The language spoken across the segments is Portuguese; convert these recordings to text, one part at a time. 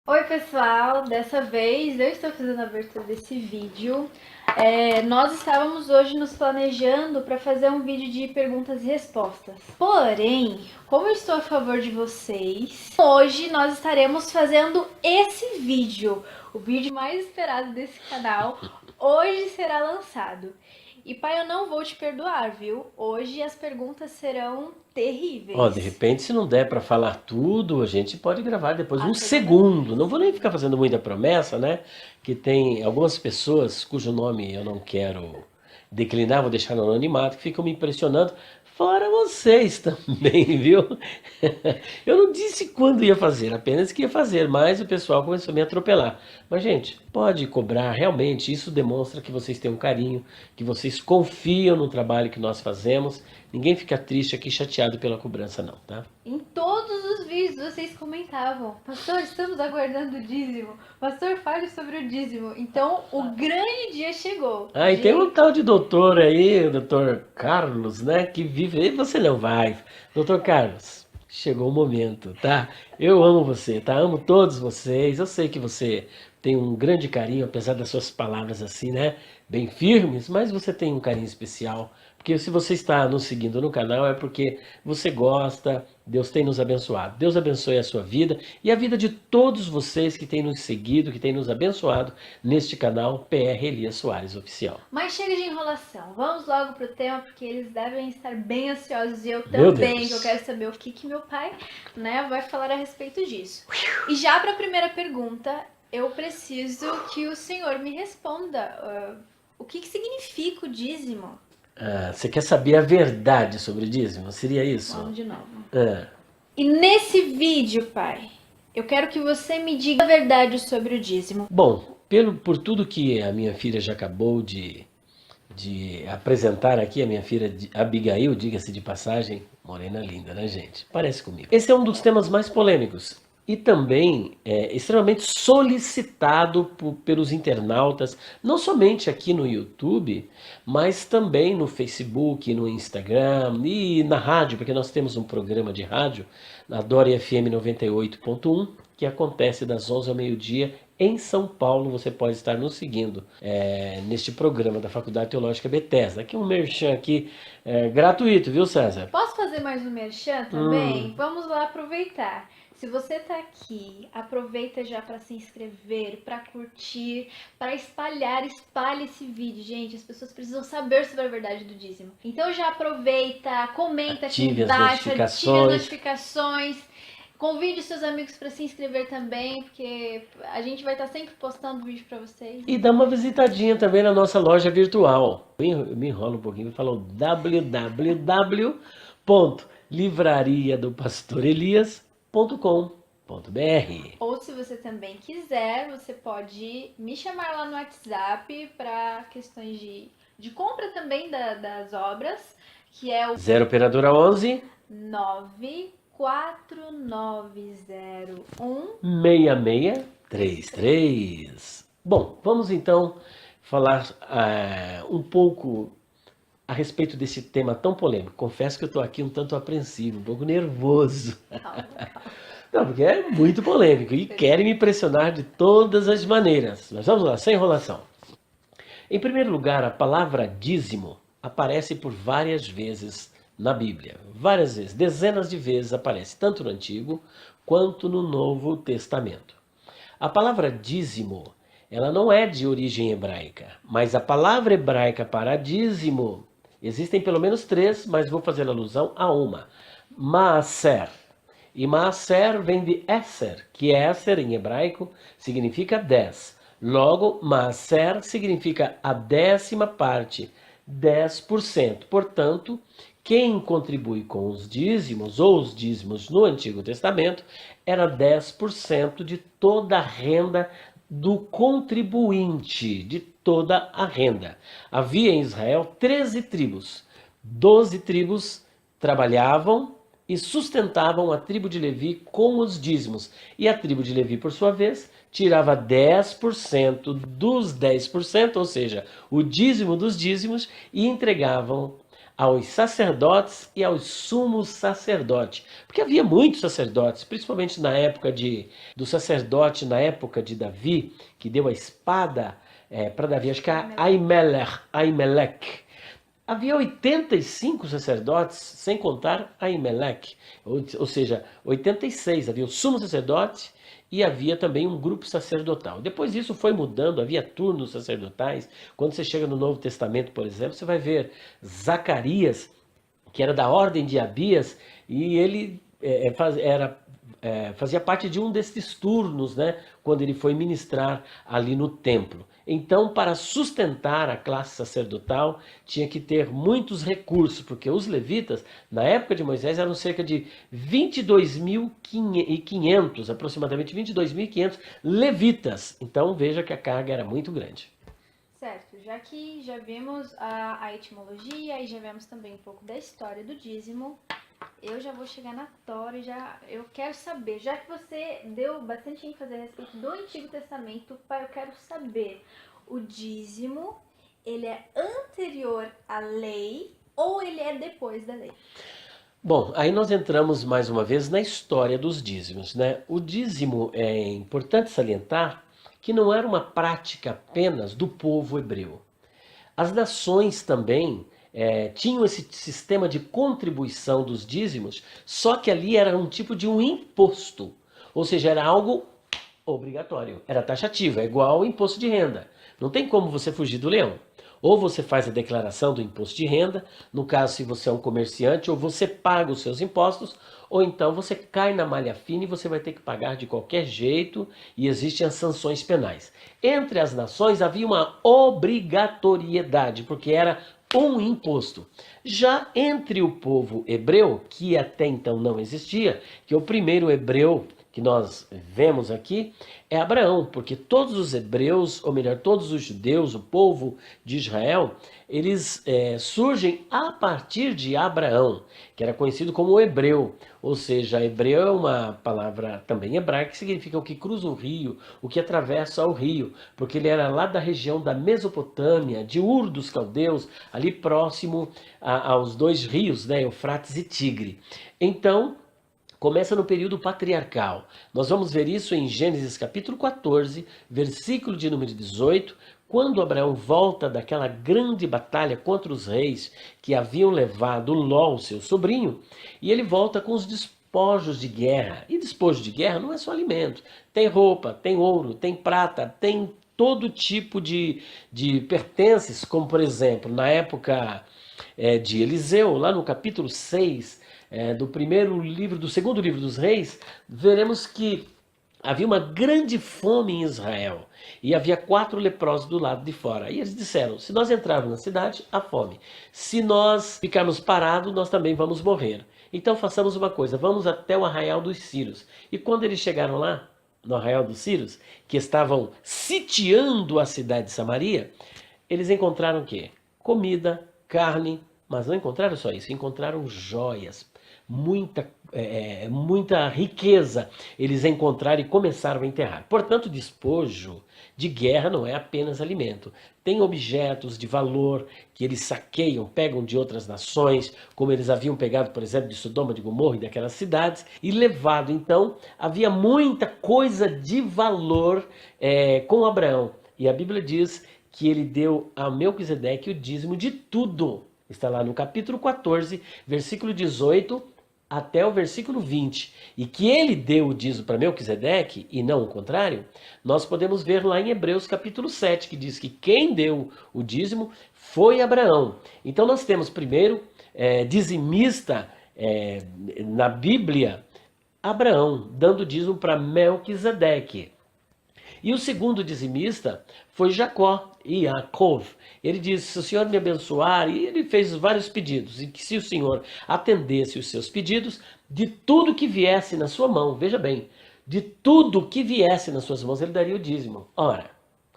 Oi pessoal, dessa vez eu estou fazendo a abertura desse vídeo. Nós estávamos hoje nos planejando para fazer um vídeo de perguntas e respostas. Porém, como eu estou a favor de vocês, hoje nós estaremos fazendo esse vídeo, o vídeo mais esperado desse canal, hoje será lançado. E pai, eu não vou te perdoar, viu? Hoje as perguntas serão terríveis. De repente, se não der para falar tudo, a gente pode gravar depois um Tudo bem. segundo. Não vou nem ficar fazendo muita promessa, né? Que tem algumas pessoas cujo nome eu não quero declinar, vou deixar no anonimato, que ficam me impressionando. Fora vocês também, viu? Eu não disse quando ia fazer, apenas que ia fazer, mas o pessoal começou a me atropelar. Mas, gente, pode cobrar, realmente, isso demonstra que vocês têm um carinho, que vocês confiam no trabalho que nós fazemos. Ninguém fica triste aqui, chateado pela cobrança, não, tá? Em todos os vídeos vocês comentavam: pastor, estamos aguardando o dízimo. Pastor, fale sobre o dízimo. Então o grande dia chegou. E tem um tal de doutor aí, o doutor Carlos, né? Que vive. E você não vai. Doutor Carlos, chegou o momento, tá? Eu amo você, tá? Amo todos vocês. Eu sei que você tem um grande carinho, apesar das suas palavras assim, né? Bem firmes, mas você tem um carinho especial. Porque se você está nos seguindo no canal é porque você gosta, Deus tem nos abençoado. Deus abençoe a sua vida e a vida de todos vocês que têm nos seguido, que têm nos abençoado neste canal PR Elias Soares Oficial. Mas chega de enrolação. Vamos logo pro tema, porque eles devem estar bem ansiosos e eu Meu também, Deus. que eu quero saber o que meu pai, né, vai falar a respeito disso. E já para a primeira pergunta, eu preciso que o senhor me responda o que significa o dízimo. Você quer saber a verdade sobre o dízimo? Seria isso? Vamos de novo. Ah, E nesse vídeo, pai, eu quero que você me diga a verdade sobre o dízimo. Bom, por tudo que a minha filha já acabou de apresentar aqui, a minha filha Abigail, diga-se de passagem, morena linda, né, gente? Parece comigo. Esse é um dos temas mais polêmicos e também é extremamente solicitado pelos internautas, não somente aqui no YouTube, mas também no Facebook, no Instagram e na rádio, porque nós temos um programa de rádio, na Dória FM 98.1, que acontece das 11 ao meio-dia em São Paulo. Você pode estar nos seguindo neste programa da Faculdade Teológica Bethesda. Aqui um merchan aqui gratuito, viu, César? Posso fazer mais um merchan também? Vamos lá aproveitar. Se você tá aqui, aproveita já para se inscrever, para curtir, para espalhe esse vídeo, gente. As pessoas precisam saber sobre a verdade do dízimo. Então já aproveita, comenta aqui Ative as embaixo, ative as notificações. notificações. Convide seus amigos para se inscrever também, porque a gente vai estar sempre postando vídeo para vocês. E dá uma visitadinha também na nossa loja virtual. Eu me enrolo um pouquinho e falo www.livrariadopastorelias.com.br. Ou se você também quiser, você pode me chamar lá no WhatsApp para questões de compra também das obras, que é o 0 operadora 11 94901. 6633. Bom, vamos então falar um pouco a respeito desse tema tão polêmico. Confesso que eu estou aqui um tanto apreensivo, um pouco nervoso. Não, porque é muito polêmico e querem me pressionar de todas as maneiras. Mas vamos lá, sem enrolação. Em primeiro lugar, a palavra dízimo aparece por várias vezes na Bíblia. Várias vezes, dezenas de vezes aparece, tanto no Antigo quanto no Novo Testamento. A palavra dízimo, ela não é de origem hebraica, mas a palavra hebraica para dízimo, existem pelo menos três, mas vou fazer alusão a uma. Maaser. E Maaser vem de Esser, que Esser em hebraico significa 10. Logo, Maaser significa a 10ª parte, 10%. Portanto, quem contribui com os dízimos, ou os dízimos no Antigo Testamento, era 10% de toda a renda do contribuinte, de toda a renda. Havia em Israel 13 tribos. 12 tribos trabalhavam e sustentavam a tribo de Levi com os dízimos. E a tribo de Levi, por sua vez, tirava 10% dos 10%, ou seja, o dízimo dos dízimos, e entregavam aos sacerdotes e aos sumos sacerdotes. Porque havia muitos sacerdotes, principalmente na época do sacerdote, na época de Davi, que deu a espada para Davi, acho que é Ahimelech. Havia 85 sacerdotes, sem contar Ahimelech, ou seja, 86. Havia o sumo sacerdote e havia também um grupo sacerdotal. Depois disso foi mudando, havia turnos sacerdotais. Quando você chega no Novo Testamento, por exemplo, você vai ver Zacarias, que era da ordem de Abias, e ele fazia parte de um desses turnos, né, quando ele foi ministrar ali no templo. Então, para sustentar a classe sacerdotal, tinha que ter muitos recursos, porque os levitas, na época de Moisés, eram cerca de 22.500, aproximadamente 22.500 levitas. Então, veja que a carga era muito grande. Certo, já que já vimos a etimologia e já vimos também um pouco da história do dízimo, eu já vou chegar na Tora e eu quero saber, já que você deu bastante ênfase a respeito do Antigo Testamento, pai, eu quero saber, o dízimo, ele é anterior à lei ou ele é depois da lei? Bom, aí nós entramos mais uma vez na história dos dízimos, né? O dízimo é importante salientar que não era uma prática apenas do povo hebreu. As nações também tinham esse sistema de contribuição dos dízimos, só que ali era um tipo de um imposto, ou seja, era algo obrigatório, era taxativo, é igual ao imposto de renda. Não tem como você fugir do leão. Ou você faz a declaração do imposto de renda, no caso se você é um comerciante, ou você paga os seus impostos, ou então você cai na malha fina e você vai ter que pagar de qualquer jeito e existem as sanções penais. Entre as nações havia uma obrigatoriedade, porque era um imposto. Já entre o povo hebreu, que até então não existia, que é o primeiro hebreu que nós vemos aqui, é Abraão, porque todos os hebreus, ou melhor, todos os judeus, o povo de Israel, eles surgem a partir de Abraão, que era conhecido como hebreu, ou seja, hebreu é uma palavra também hebraica que significa o que cruza o rio, o que atravessa o rio, porque ele era lá da região da Mesopotâmia, de Ur dos Caldeus, ali próximo aos dois rios, né, Eufrates e Tigre. Então, começa no período patriarcal. Nós vamos ver isso em Gênesis capítulo 14, versículo de número 18, quando Abraão volta daquela grande batalha contra os reis que haviam levado Ló, seu sobrinho, e ele volta com os despojos de guerra. E despojo de guerra não é só alimento. Tem roupa, tem ouro, tem prata, tem todo tipo de pertences, como por exemplo, na época de Eliseu, lá no capítulo 6, do segundo livro dos reis, veremos que havia uma grande fome em Israel e havia 4 leprosos do lado de fora. E eles disseram: se nós entrarmos na cidade, há fome. Se nós ficarmos parados, nós também vamos morrer. Então façamos uma coisa, vamos até o arraial dos Círios. E quando eles chegaram lá, no arraial dos Círios, que estavam sitiando a cidade de Samaria, eles encontraram o quê? Comida, carne, mas não encontraram só isso, encontraram joias, muita riqueza eles encontraram e começaram a enterrar. Portanto, despojo de guerra não é apenas alimento. Tem objetos de valor que eles saqueiam, pegam de outras nações, como eles haviam pegado, por exemplo, de Sodoma, de Gomorra e daquelas cidades, e levado. Então, havia muita coisa de valor com Abraão. E a Bíblia diz que ele deu a Melquisedeque o dízimo de tudo. Está lá no capítulo 14, versículo 18 até o versículo 20, e que ele deu o dízimo para Melquisedeque e não o contrário, nós podemos ver lá em Hebreus capítulo 7, que diz que quem deu o dízimo foi Abraão. Então nós temos primeiro dizimista na Bíblia, Abraão, dando dízimo para Melquisedeque. E o segundo dizimista foi Jacó, Yaakov. Ele disse: se o Senhor me abençoar, e ele fez vários pedidos, e que se o Senhor atendesse os seus pedidos, de tudo que viesse na sua mão, veja bem, de tudo que viesse nas suas mãos, ele daria o dízimo. Ora,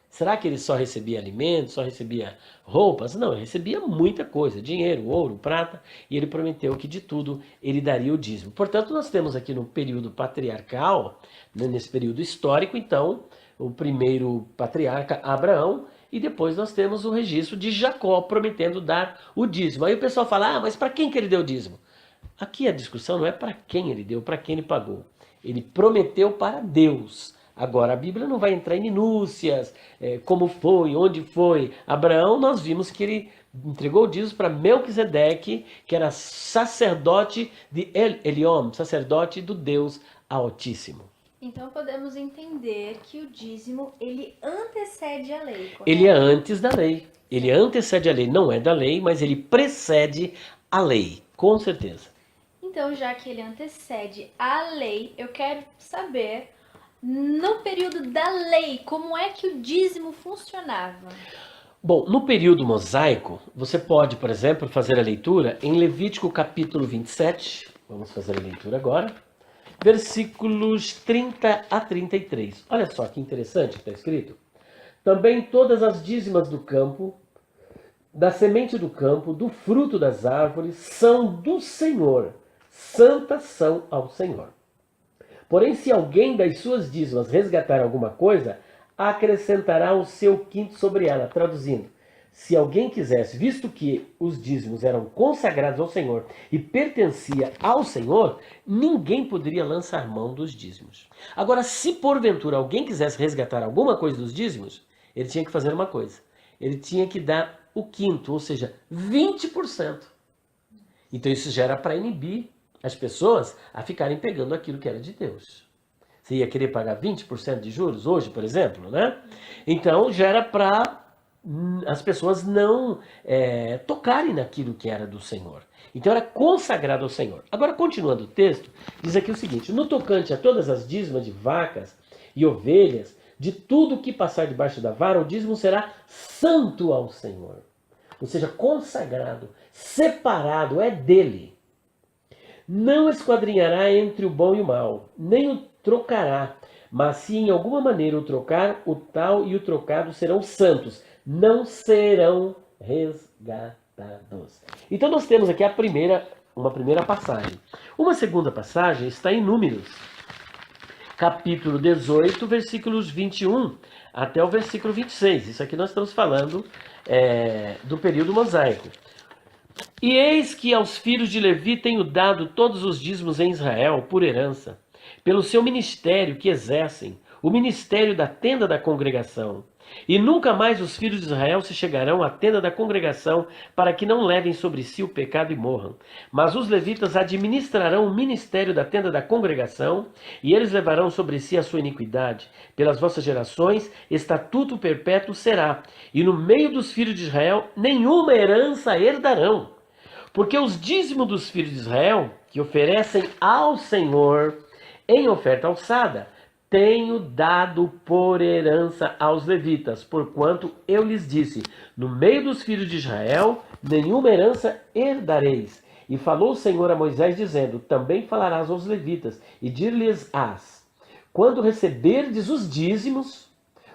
será que ele só recebia alimentos, só recebia roupas? Não, ele recebia muita coisa, dinheiro, ouro, prata, e ele prometeu que de tudo ele daria o dízimo. Portanto, nós temos aqui no período patriarcal, né, nesse período histórico, então, o primeiro patriarca, Abraão, E depois nós temos o registro de Jacó prometendo dar o dízimo. Aí o pessoal fala, mas para quem que ele deu o dízimo? Aqui a discussão não é para quem ele deu, para quem ele pagou. Ele prometeu para Deus. Agora, a Bíblia não vai entrar em minúcias, como foi, onde foi. Abraão, nós vimos que ele entregou o dízimo para Melquisedeque, que era sacerdote de Eliom, sacerdote do Deus Altíssimo. Então podemos entender que o dízimo, ele antecede a lei, correto? Ele é antes da lei. Ele antecede a lei, não é da lei, mas ele precede a lei, com certeza. Então, já que ele antecede a lei, eu quero saber, no período da lei, como é que o dízimo funcionava? Bom, no período mosaico, você pode, por exemplo, fazer a leitura em Levítico capítulo 27. Vamos fazer a leitura agora. Versículos 30 a 33. Olha só que interessante que está escrito. Também todas as dízimas do campo, da semente do campo, do fruto das árvores, são do Senhor. Santas são ao Senhor. Porém, se alguém das suas dízimas resgatar alguma coisa, acrescentará o seu quinto sobre ela. Traduzindo, se alguém quisesse, visto que os dízimos eram consagrados ao Senhor e pertencia ao Senhor, ninguém poderia lançar mão dos dízimos. Agora, se porventura alguém quisesse resgatar alguma coisa dos dízimos, ele tinha que fazer uma coisa. Ele tinha que dar o quinto, ou seja, 20%. Então isso já era para inibir as pessoas a ficarem pegando aquilo que era de Deus. Você ia querer pagar 20% de juros hoje, por exemplo, né? Então já era para as pessoas não tocarem naquilo que era do Senhor. Então era consagrado ao Senhor. Agora, continuando o texto, diz aqui o seguinte: no tocante a todas as dízimas de vacas e ovelhas, de tudo que passar debaixo da vara, o dízimo será santo ao Senhor. Ou seja, consagrado, separado, é dele. Não esquadrinhará entre o bom e o mal, nem o trocará. Mas se em alguma maneira o trocar, o tal e o trocado serão santos, não serão resgatados. Então nós temos aqui uma primeira passagem. Uma segunda passagem está em Números, capítulo 18, versículos 21 até o versículo 26. Isso aqui nós estamos falando do período mosaico. E eis que aos filhos de Levi tenho dado todos os dízimos em Israel por herança, pelo seu ministério que exercem, o ministério da tenda da congregação. E nunca mais os filhos de Israel se chegarão à tenda da congregação, para que não levem sobre si o pecado e morram. Mas os levitas administrarão o ministério da tenda da congregação, e eles levarão sobre si a sua iniquidade. Pelas vossas gerações, estatuto perpétuo será, e no meio dos filhos de Israel nenhuma herança herdarão. Porque os dízimos dos filhos de Israel, que oferecem ao Senhor em oferta alçada, tenho dado por herança aos levitas, porquanto eu lhes disse, no meio dos filhos de Israel, nenhuma herança herdareis. E falou o Senhor a Moisés, dizendo, também falarás aos levitas, e dir-lhes-ás, quando receberdes os dízimos,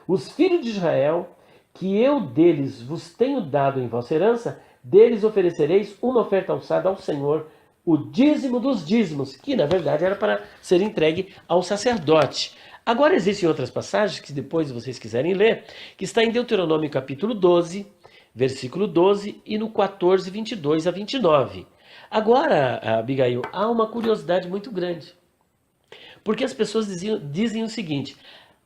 os filhos de Israel, que eu deles vos tenho dado em vossa herança, deles oferecereis uma oferta alçada ao Senhor, o dízimo dos dízimos, que na verdade era para ser entregue ao sacerdote. Agora existem outras passagens que depois vocês quiserem ler, que está em Deuteronômio capítulo 12, versículo 12 e no 14, 22 a 29. Agora, Abigail, há uma curiosidade muito grande. Porque as pessoas dizem o seguinte,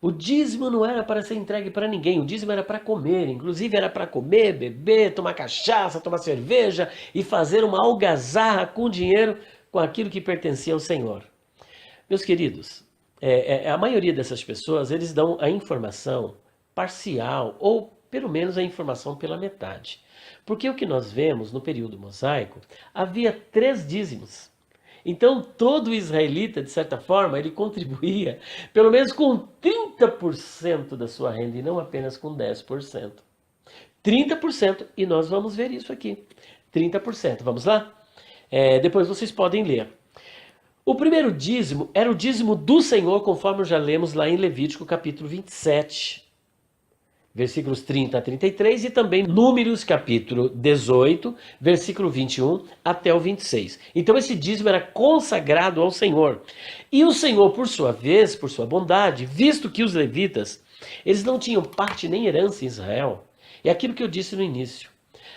o dízimo não era para ser entregue para ninguém, o dízimo era para comer, inclusive era para comer, beber, tomar cachaça, tomar cerveja e fazer uma algazarra com dinheiro, com aquilo que pertencia ao Senhor. Meus queridos, a maioria dessas pessoas, eles dão a informação parcial, ou pelo menos a informação pela metade. Porque o que nós vemos no período mosaico, havia 3 dízimos. Então todo israelita, de certa forma, ele contribuía pelo menos com 30% da sua renda e não apenas com 10%. 30%, e nós vamos ver isso aqui. 30%, vamos lá? Depois vocês podem ler. O primeiro dízimo era o dízimo do Senhor, conforme já lemos lá em Levítico capítulo 27, versículos 30 a 33, e também Números capítulo 18, versículo 21 até o 26. Então esse dízimo era consagrado ao Senhor. E o Senhor, por sua vez, por sua bondade, visto que os levitas, eles não tinham parte nem herança em Israel, É aquilo que eu disse no início.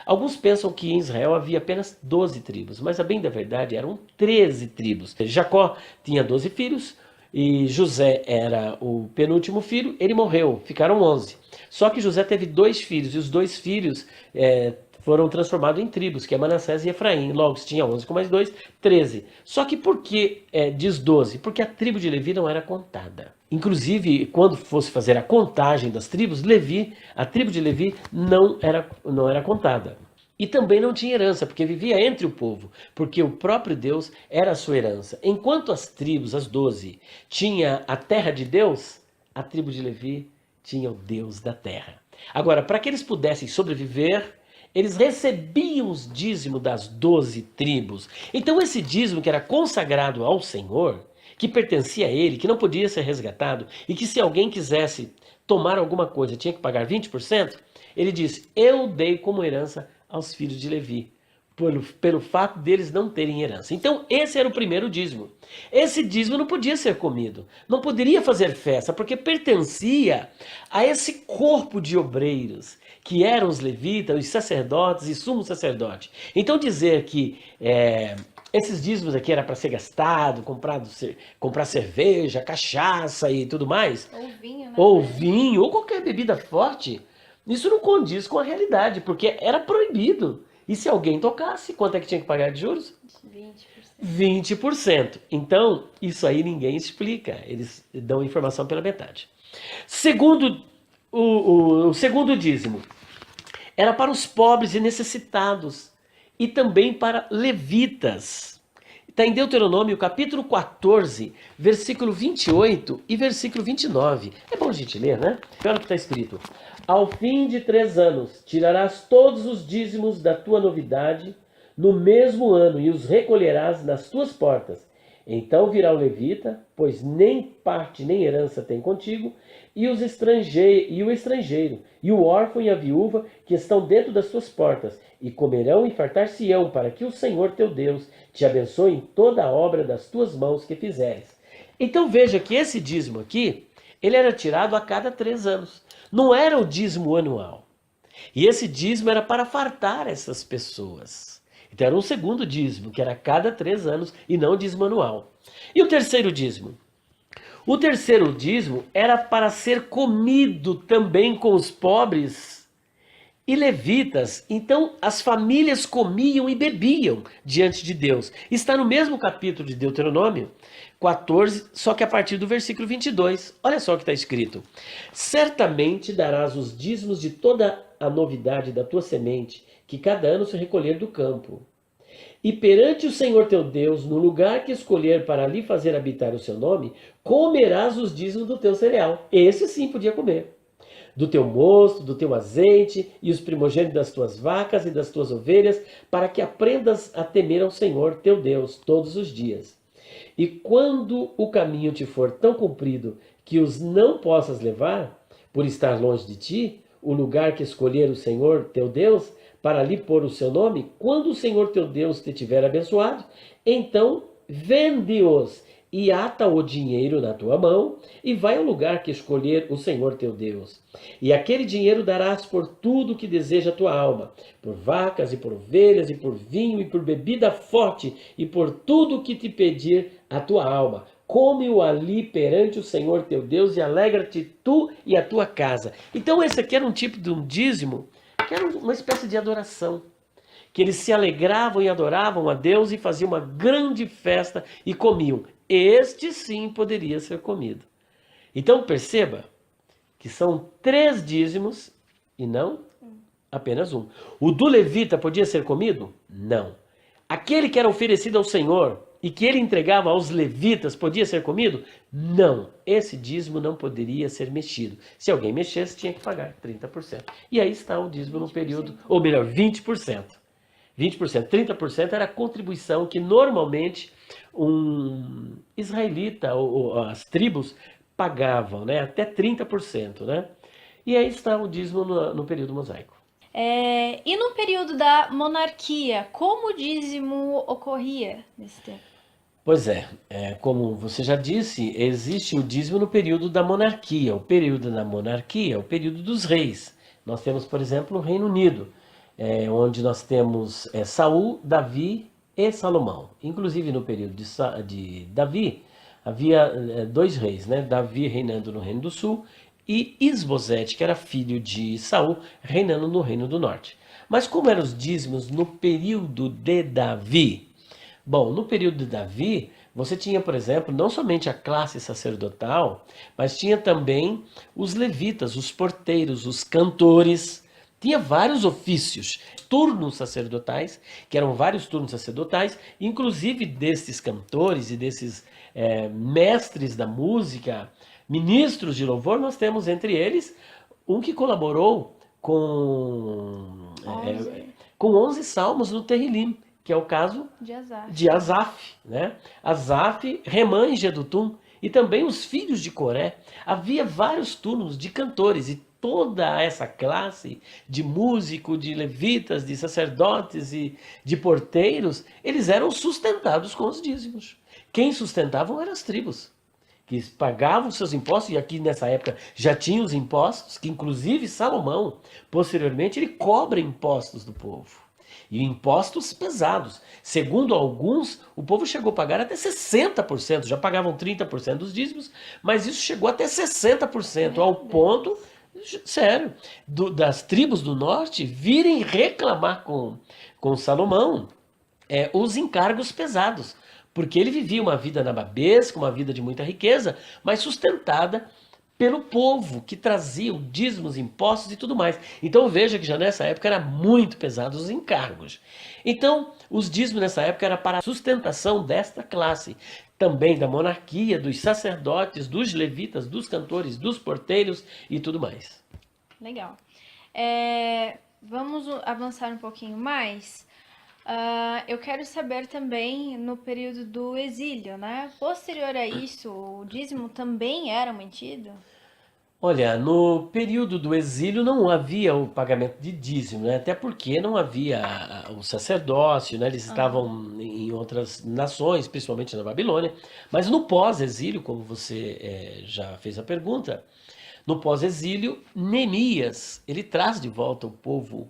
Alguns pensam que em Israel havia apenas 12 tribos, mas a bem da verdade eram 13 tribos. Jacó tinha 12 filhos e José era o penúltimo filho, ele morreu, ficaram 11. Só que José teve 2 filhos e os 2 filhos foram transformados em tribos, que é Manassés e Efraim. Logo, se tinha 11 com mais 2, 13. Só que por que diz 12? Porque a tribo de Levi não era contada. Inclusive, quando fosse fazer a contagem das tribos, a tribo de Levi não era contada. E também não tinha herança, porque vivia entre o povo, porque o próprio Deus era a sua herança. Enquanto as tribos, as 12, tinha a terra de Deus, a tribo de Levi tinha o Deus da terra. Agora, para que eles pudessem sobreviver, eles recebiam os dízimos das 12 tribos. Então esse dízimo que era consagrado ao Senhor, que pertencia a ele, que não podia ser resgatado, e que se alguém quisesse tomar alguma coisa tinha que pagar 20%, ele diz, eu dei como herança aos filhos de Levi, pelo fato deles não terem herança. Então esse era o primeiro dízimo. Esse dízimo não podia ser comido, não poderia fazer festa, porque pertencia a esse corpo de obreiros, que eram os levitas, os sacerdotes e sumo sacerdote. Então dizer que esses dízimos aqui era para ser gastado, comprar cerveja, cachaça e tudo mais, Ou vinho, né? ou vinho, ou qualquer bebida forte, isso não condiz com a realidade, porque era proibido. E se alguém tocasse, quanto é que tinha que pagar de juros? 20%. 20%. Então, isso aí ninguém explica. Eles dão informação pela metade. Segundo, o segundo dízimo era para os pobres e necessitados e também para levitas. Está em Deuteronômio capítulo 14, versículo 28 e versículo 29. É bom a gente ler, né? Olha o que está escrito. Ao fim de 3 anos, tirarás todos os dízimos da tua novidade no mesmo ano e os recolherás nas tuas portas. Então virá o levita, pois nem parte nem herança tem contigo, e o estrangeiro, e o órfão e a viúva que estão dentro das tuas portas, e comerão e fartar-se-ão, para que o Senhor teu Deus te abençoe em toda a obra das tuas mãos que fizeres. Então veja que esse dízimo aqui, ele era tirado a cada 3 anos. Não era o dízimo anual. E esse dízimo era para fartar essas pessoas. Então era um segundo dízimo, que era a cada 3 anos e não o dízimo anual. E o terceiro dízimo? O terceiro dízimo era para ser comido também com os pobres e levitas. Então as famílias comiam e bebiam diante de Deus. Está no mesmo capítulo de Deuteronômio 14, só que a partir do versículo 22. Olha só o que está escrito. Certamente darás os dízimos de toda a novidade da tua semente, que cada ano se recolher do campo. E perante o Senhor teu Deus, no lugar que escolher para ali fazer habitar o seu nome, comerás os dízimos do teu cereal. Esse sim podia comer. Do teu mosto, do teu azeite e os primogênitos das tuas vacas e das tuas ovelhas, para que aprendas a temer ao Senhor teu Deus todos os dias. E quando o caminho te for tão comprido que os não possas levar, por estar longe de ti, o lugar que escolher o Senhor teu Deus, para ali pôr o seu nome, quando o Senhor teu Deus te tiver abençoado, então vende-os e ata o dinheiro na tua mão e vai ao lugar que escolher o Senhor teu Deus. E aquele dinheiro darás por tudo que deseja a tua alma, por vacas e por ovelhas e por vinho e por bebida forte e por tudo que te pedir a tua alma. Come-o ali perante o Senhor teu Deus e alegra-te tu e a tua casa. Então esse aqui era um tipo de um dízimo, que era uma espécie de adoração, que eles se alegravam e adoravam a Deus e faziam uma grande festa e comiam. Este sim poderia ser comido. Então perceba que são 3 dízimos e não apenas um. O do levita podia ser comido? Não. Aquele que era oferecido ao Senhor e que ele entregava aos levitas podia ser comido? Não. Esse dízimo não poderia ser mexido. Se alguém mexesse, tinha que pagar 30%. E aí está o dízimo no período, ou melhor, 20%. 20%, 30% era a contribuição que normalmente um israelita ou as tribos pagavam, né? Até 30%, né? E aí está o dízimo no período mosaico. E no período da monarquia, como o dízimo ocorria nesse tempo? Pois é, como você já disse, existe o dízimo no período da monarquia. O período da monarquia é o período dos reis. Nós temos, por exemplo, o Reino Unido, onde nós temos Saul, Davi e Salomão. Inclusive no período de Davi, havia dois reis, né? Davi reinando no Reino do Sul e Isbosete, que era filho de Saul, reinando no Reino do Norte. Mas como eram os dízimos no período de Davi? Bom, no período de Davi, você tinha, por exemplo, não somente a classe sacerdotal, mas tinha também os levitas, os porteiros, os cantores. Tinha vários ofícios, turnos sacerdotais, que eram vários turnos sacerdotais, inclusive desses cantores e desses mestres da música, ministros de louvor, nós temos entre eles um que colaborou com 11 salmos no Terrilim, que é o caso de Asaf, né? Asaf, Remã e Jedutum, e também os filhos de Coré. Havia vários turnos de cantores e toda essa classe de músico, de levitas, de sacerdotes e de porteiros, eles eram sustentados com os dízimos. Quem sustentavam eram as tribos, que pagavam seus impostos, e aqui nessa época já tinha os impostos, que inclusive Salomão, posteriormente, ele cobra impostos do povo. E impostos pesados. Segundo alguns, o povo chegou a pagar até 60%, já pagavam 30% dos dízimos, mas isso chegou até 60%, ao ponto, sério, das tribos do norte virem reclamar com Salomão os encargos pesados. Porque ele vivia uma vida nababesca, uma vida de muita riqueza, mas sustentada pelo povo, que trazia dízimos, impostos e tudo mais. Então veja que já nessa época era muito pesado os encargos. Então os dízimos nessa época era para a sustentação desta classe, também da monarquia, dos sacerdotes, dos levitas, dos cantores, dos porteiros e tudo mais. Legal. Vamos avançar um pouquinho mais. Eu quero saber também no período do exílio, né? Posterior a isso, o dízimo também era mantido? Olha, no período do exílio não havia o pagamento de dízimo, né? Até porque não havia o sacerdócio, né? Eles estavam em outras nações, principalmente na Babilônia. Mas no pós-exílio, como você já fez a pergunta, no pós-exílio, Neemias, ele traz de volta o povo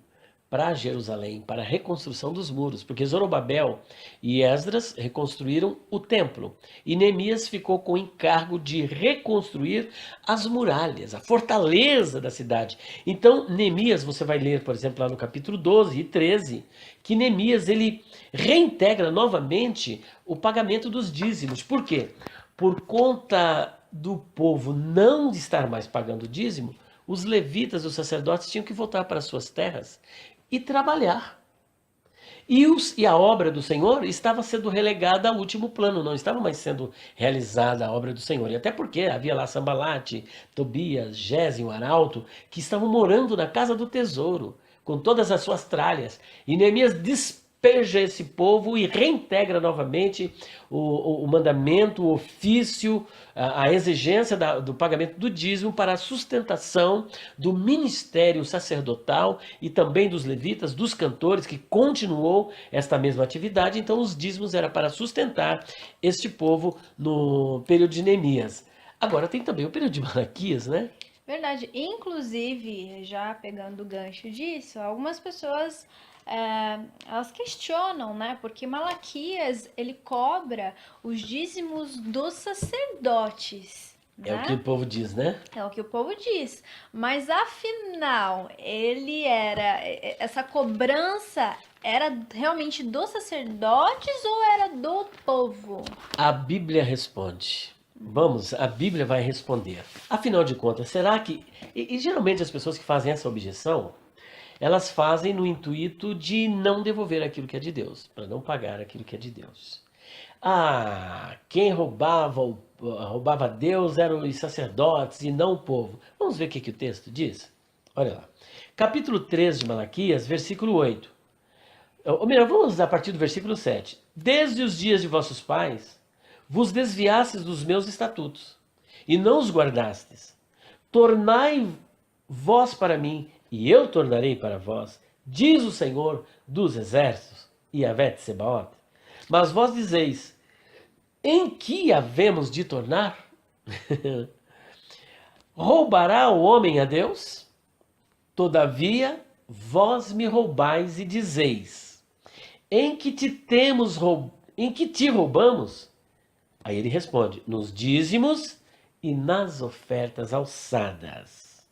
para Jerusalém, para a reconstrução dos muros, porque Zorobabel e Esdras reconstruíram o templo, e Neemias ficou com o encargo de reconstruir as muralhas, a fortaleza da cidade. Então, Neemias, você vai ler, por exemplo, lá no capítulo 12 e 13, que Neemias, ele reintegra novamente o pagamento dos dízimos. Por quê? Por conta do povo não estar mais pagando dízimo, os levitas, os sacerdotes, tinham que voltar para suas terras e trabalhar. E a obra do Senhor estava sendo relegada ao último plano, não estava mais sendo realizada a obra do Senhor. E até porque havia lá Sambalate, Tobias, Gésimo, Arauto, que estavam morando na casa do tesouro, com todas as suas tralhas. E Neemias despeja esse povo e reintegra novamente o mandamento, o ofício, a exigência do pagamento do dízimo para a sustentação do ministério sacerdotal e também dos levitas, dos cantores, que continuou esta mesma atividade. Então os dízimos era para sustentar este povo no período de Neemias. Agora tem também o período de Malaquias, né? Verdade. Inclusive, já pegando o gancho disso, algumas pessoas elas questionam, né? Porque Malaquias, ele cobra os dízimos dos sacerdotes. É o que o povo diz, né? É o que o povo diz. Mas afinal, essa cobrança era realmente dos sacerdotes ou era do povo? A Bíblia responde. Vamos, a Bíblia vai responder. Afinal de contas, será que... E geralmente as pessoas que fazem essa objeção, elas fazem no intuito de não devolver aquilo que é de Deus, para não pagar aquilo que é de Deus. Quem roubava Deus eram os sacerdotes e não o povo. Vamos ver o que o texto diz? Olha lá. Capítulo 3 de Malaquias, versículo 8. Ou melhor, vamos a partir do versículo 7. Desde os dias de vossos pais, vos desviastes dos meus estatutos, e não os guardastes. Tornai vós para mim, e eu tornarei para vós, diz o Senhor dos exércitos, Yahvé Tsebaot. Mas vós dizeis, em que havemos de tornar? Roubará o homem a Deus? Todavia, vós me roubais e dizeis, em que te roubamos? Aí ele responde, nos dízimos e nas ofertas alçadas.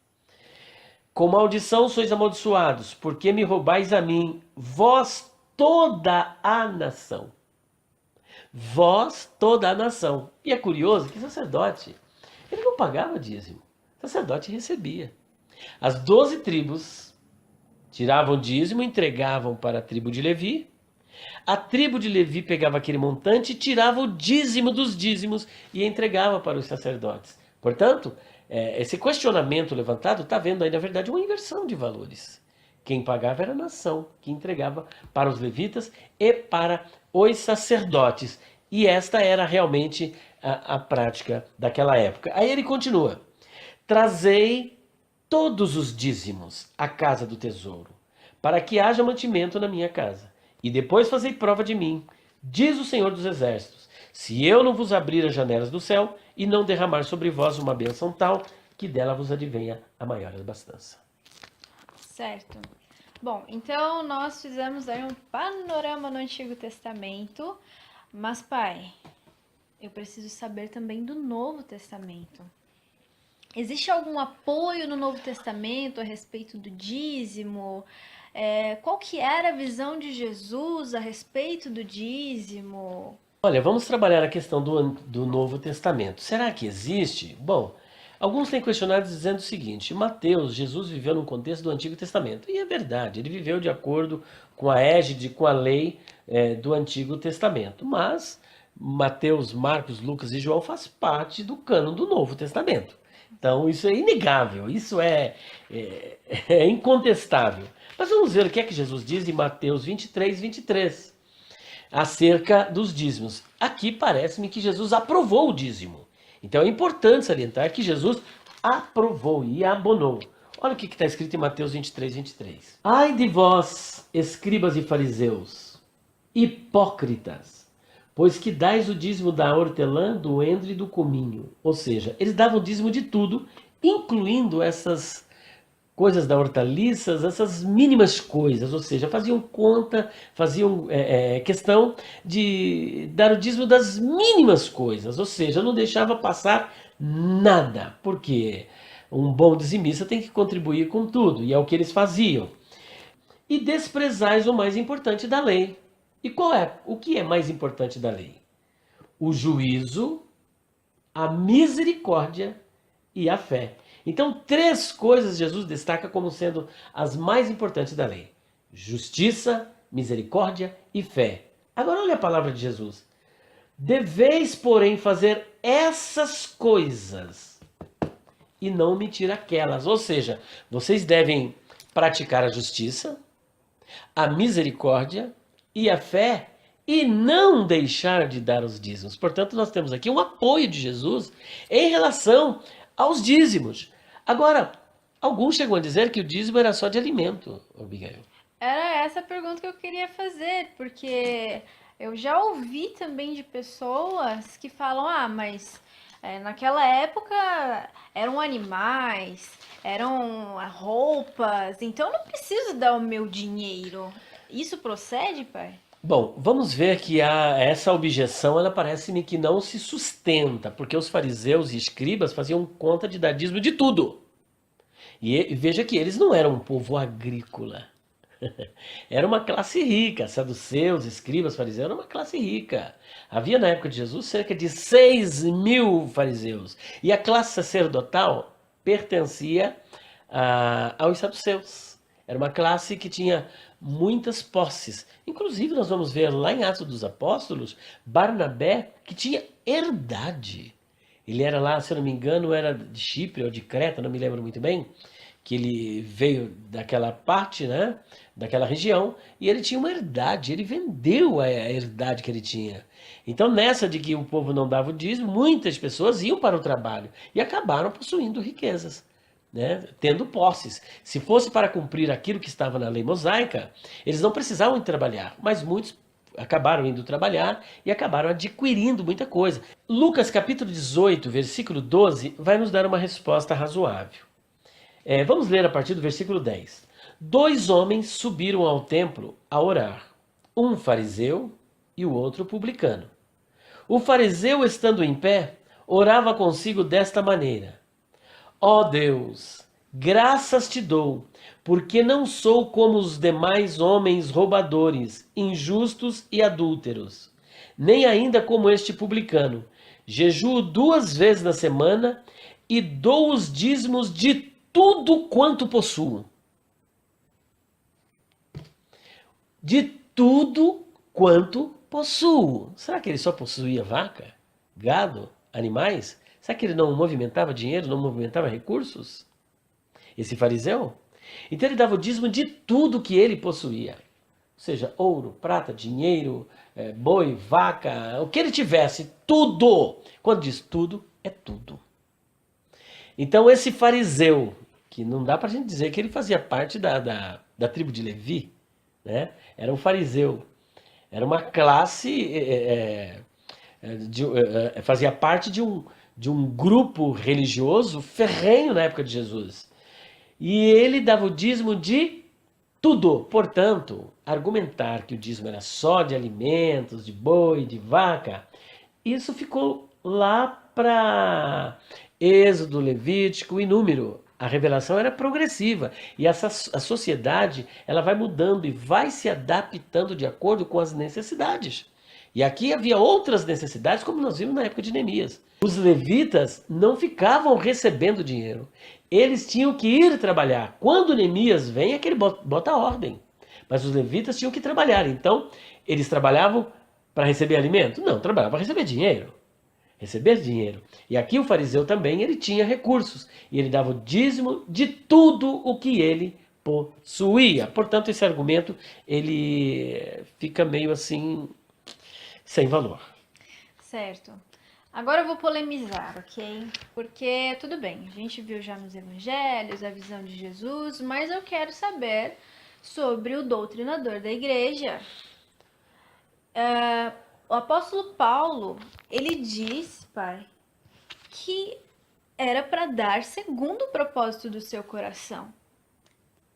Com maldição sois amaldiçoados, porque me roubais a mim, vós toda a nação. Vós toda a nação. E é curioso que sacerdote, ele não pagava dízimo, sacerdote recebia. As 12 tribos tiravam dízimo, entregavam para a tribo de Levi. A tribo de Levi pegava aquele montante, tirava o dízimo dos dízimos e entregava para os sacerdotes. Portanto, esse questionamento levantado está vendo aí, na verdade, uma inversão de valores. Quem pagava era a nação, que entregava para os levitas e para os sacerdotes. E esta era realmente a prática daquela época. Aí ele continua. Trazei todos os dízimos à casa do tesouro, para que haja mantimento na minha casa. E depois fazei prova de mim, diz o Senhor dos Exércitos, se eu não vos abrir as janelas do céu e não derramar sobre vós uma bênção tal, que dela vos advenha a maior abastança. Certo. Bom, então nós fizemos aí um panorama no Antigo Testamento, mas pai, eu preciso saber também do Novo Testamento. Existe algum apoio no Novo Testamento a respeito do dízimo? Qual que era a visão de Jesus a respeito do dízimo? Olha, vamos trabalhar a questão do Novo Testamento. Será que existe? Bom, alguns têm questionado dizendo o seguinte, Mateus, Jesus viveu num contexto do Antigo Testamento. E é verdade, ele viveu de acordo com a égide, com a lei do Antigo Testamento. Mas Mateus, Marcos, Lucas e João faz parte do cânon do Novo Testamento. Então isso é inegável, isso é incontestável. Mas vamos ver o que é que Jesus diz em Mateus 23, 23, acerca dos dízimos. Aqui parece-me que Jesus aprovou o dízimo. Então é importante salientar que Jesus aprovou e abonou. Olha o que está escrito em Mateus 23, 23. Ai de vós, escribas e fariseus, hipócritas, pois que dais o dízimo da hortelã, do endro e do cominho. Ou seja, eles davam dízimo de tudo, incluindo essas coisas da hortaliças, essas mínimas coisas. Ou seja, faziam conta, faziam questão de dar o dízimo das mínimas coisas. Ou seja, não deixava passar nada. Porque um bom dizimista tem que contribuir com tudo. E é o que eles faziam. E desprezais o mais importante da lei. E o que é mais importante da lei? O juízo, a misericórdia e a fé. Então, 3 coisas Jesus destaca como sendo as mais importantes da lei: justiça, misericórdia e fé. Agora olha a palavra de Jesus. Deveis, porém, fazer essas coisas e não omitir aquelas. Ou seja, vocês devem praticar a justiça, a misericórdia e a fé e não deixar de dar os dízimos. Portanto, nós temos aqui um apoio de Jesus em relação aos dízimos. Agora, alguns chegam a dizer que o dízimo era só de alimento, Abigail. Era essa a pergunta que eu queria fazer, porque eu já ouvi também de pessoas que falam, mas naquela época eram animais, eram roupas, então eu não preciso dar o meu dinheiro. Isso procede, pai? Bom, vamos ver que essa objeção, ela parece-me que não se sustenta, porque os fariseus e escribas faziam conta de dar dízimo de tudo. E veja que eles não eram um povo agrícola. Era uma classe rica, saduceus, escribas, fariseus, era uma classe rica. Havia na época de Jesus cerca de 6.000 fariseus. E a classe sacerdotal pertencia aos saduceus. Era uma classe que tinha muitas posses. Inclusive, nós vamos ver lá em Atos dos Apóstolos, Barnabé, que tinha herdade. Ele era lá, se eu não me engano, era de Chipre ou de Creta, não me lembro muito bem, que ele veio daquela parte, né, daquela região, e ele tinha uma herdade, ele vendeu a herdade que ele tinha. Então, nessa de que o povo não dava o dízimo, muitas pessoas iam para o trabalho e acabaram possuindo riquezas, né, tendo posses. Se fosse para cumprir aquilo que estava na lei mosaica, eles não precisavam de trabalhar, mas muitos acabaram indo trabalhar e acabaram adquirindo muita coisa. Lucas capítulo 18, versículo 12, vai nos dar uma resposta razoável. Vamos ler a partir do versículo 10. 2 homens subiram ao templo a orar, um fariseu e o outro publicano. O fariseu, estando em pé, orava consigo desta maneira: Ó Deus, graças te dou, porque não sou como os demais homens roubadores, injustos e adúlteros, nem ainda como este publicano. Jejuo 2 vezes na semana e dou os dízimos de tudo quanto possuo. De tudo quanto possuo. Será que ele só possuía vaca, gado, animais? Será que ele não movimentava dinheiro, não movimentava recursos? Esse fariseu? Então ele dava o dízimo de tudo que ele possuía. Ou seja, ouro, prata, dinheiro, boi, vaca, o que ele tivesse, tudo. Quando diz tudo, é tudo. Então esse fariseu, que não dá para a gente dizer que ele fazia parte da tribo de Levi, né? Era um fariseu, era uma classe, fazia parte de um grupo religioso ferrenho na época de Jesus. E ele dava o dízimo de tudo. Portanto, argumentar que o dízimo era só de alimentos, de boi, de vaca, isso ficou lá para Êxodo, Levítico e Número. A revelação era progressiva e a sociedade ela vai mudando e vai se adaptando de acordo com as necessidades. E aqui havia outras necessidades, como nós vimos na época de Neemias. Os levitas não ficavam recebendo dinheiro. Eles tinham que ir trabalhar. Quando Neemias vem, é que ele bota a ordem. Mas os levitas tinham que trabalhar. Então, eles trabalhavam para receber alimento? Não, trabalhavam para receber dinheiro. Receber dinheiro. E aqui o fariseu também, ele tinha recursos. E ele dava o dízimo de tudo o que ele possuía. Portanto, esse argumento, ele fica meio assim, sem valor. Certo. Agora eu vou polemizar, ok? Porque, tudo bem, a gente viu já nos evangelhos a visão de Jesus, mas eu quero saber sobre o doutrinador da igreja. O apóstolo Paulo, ele diz, pai, que era para dar segundo o propósito do seu coração.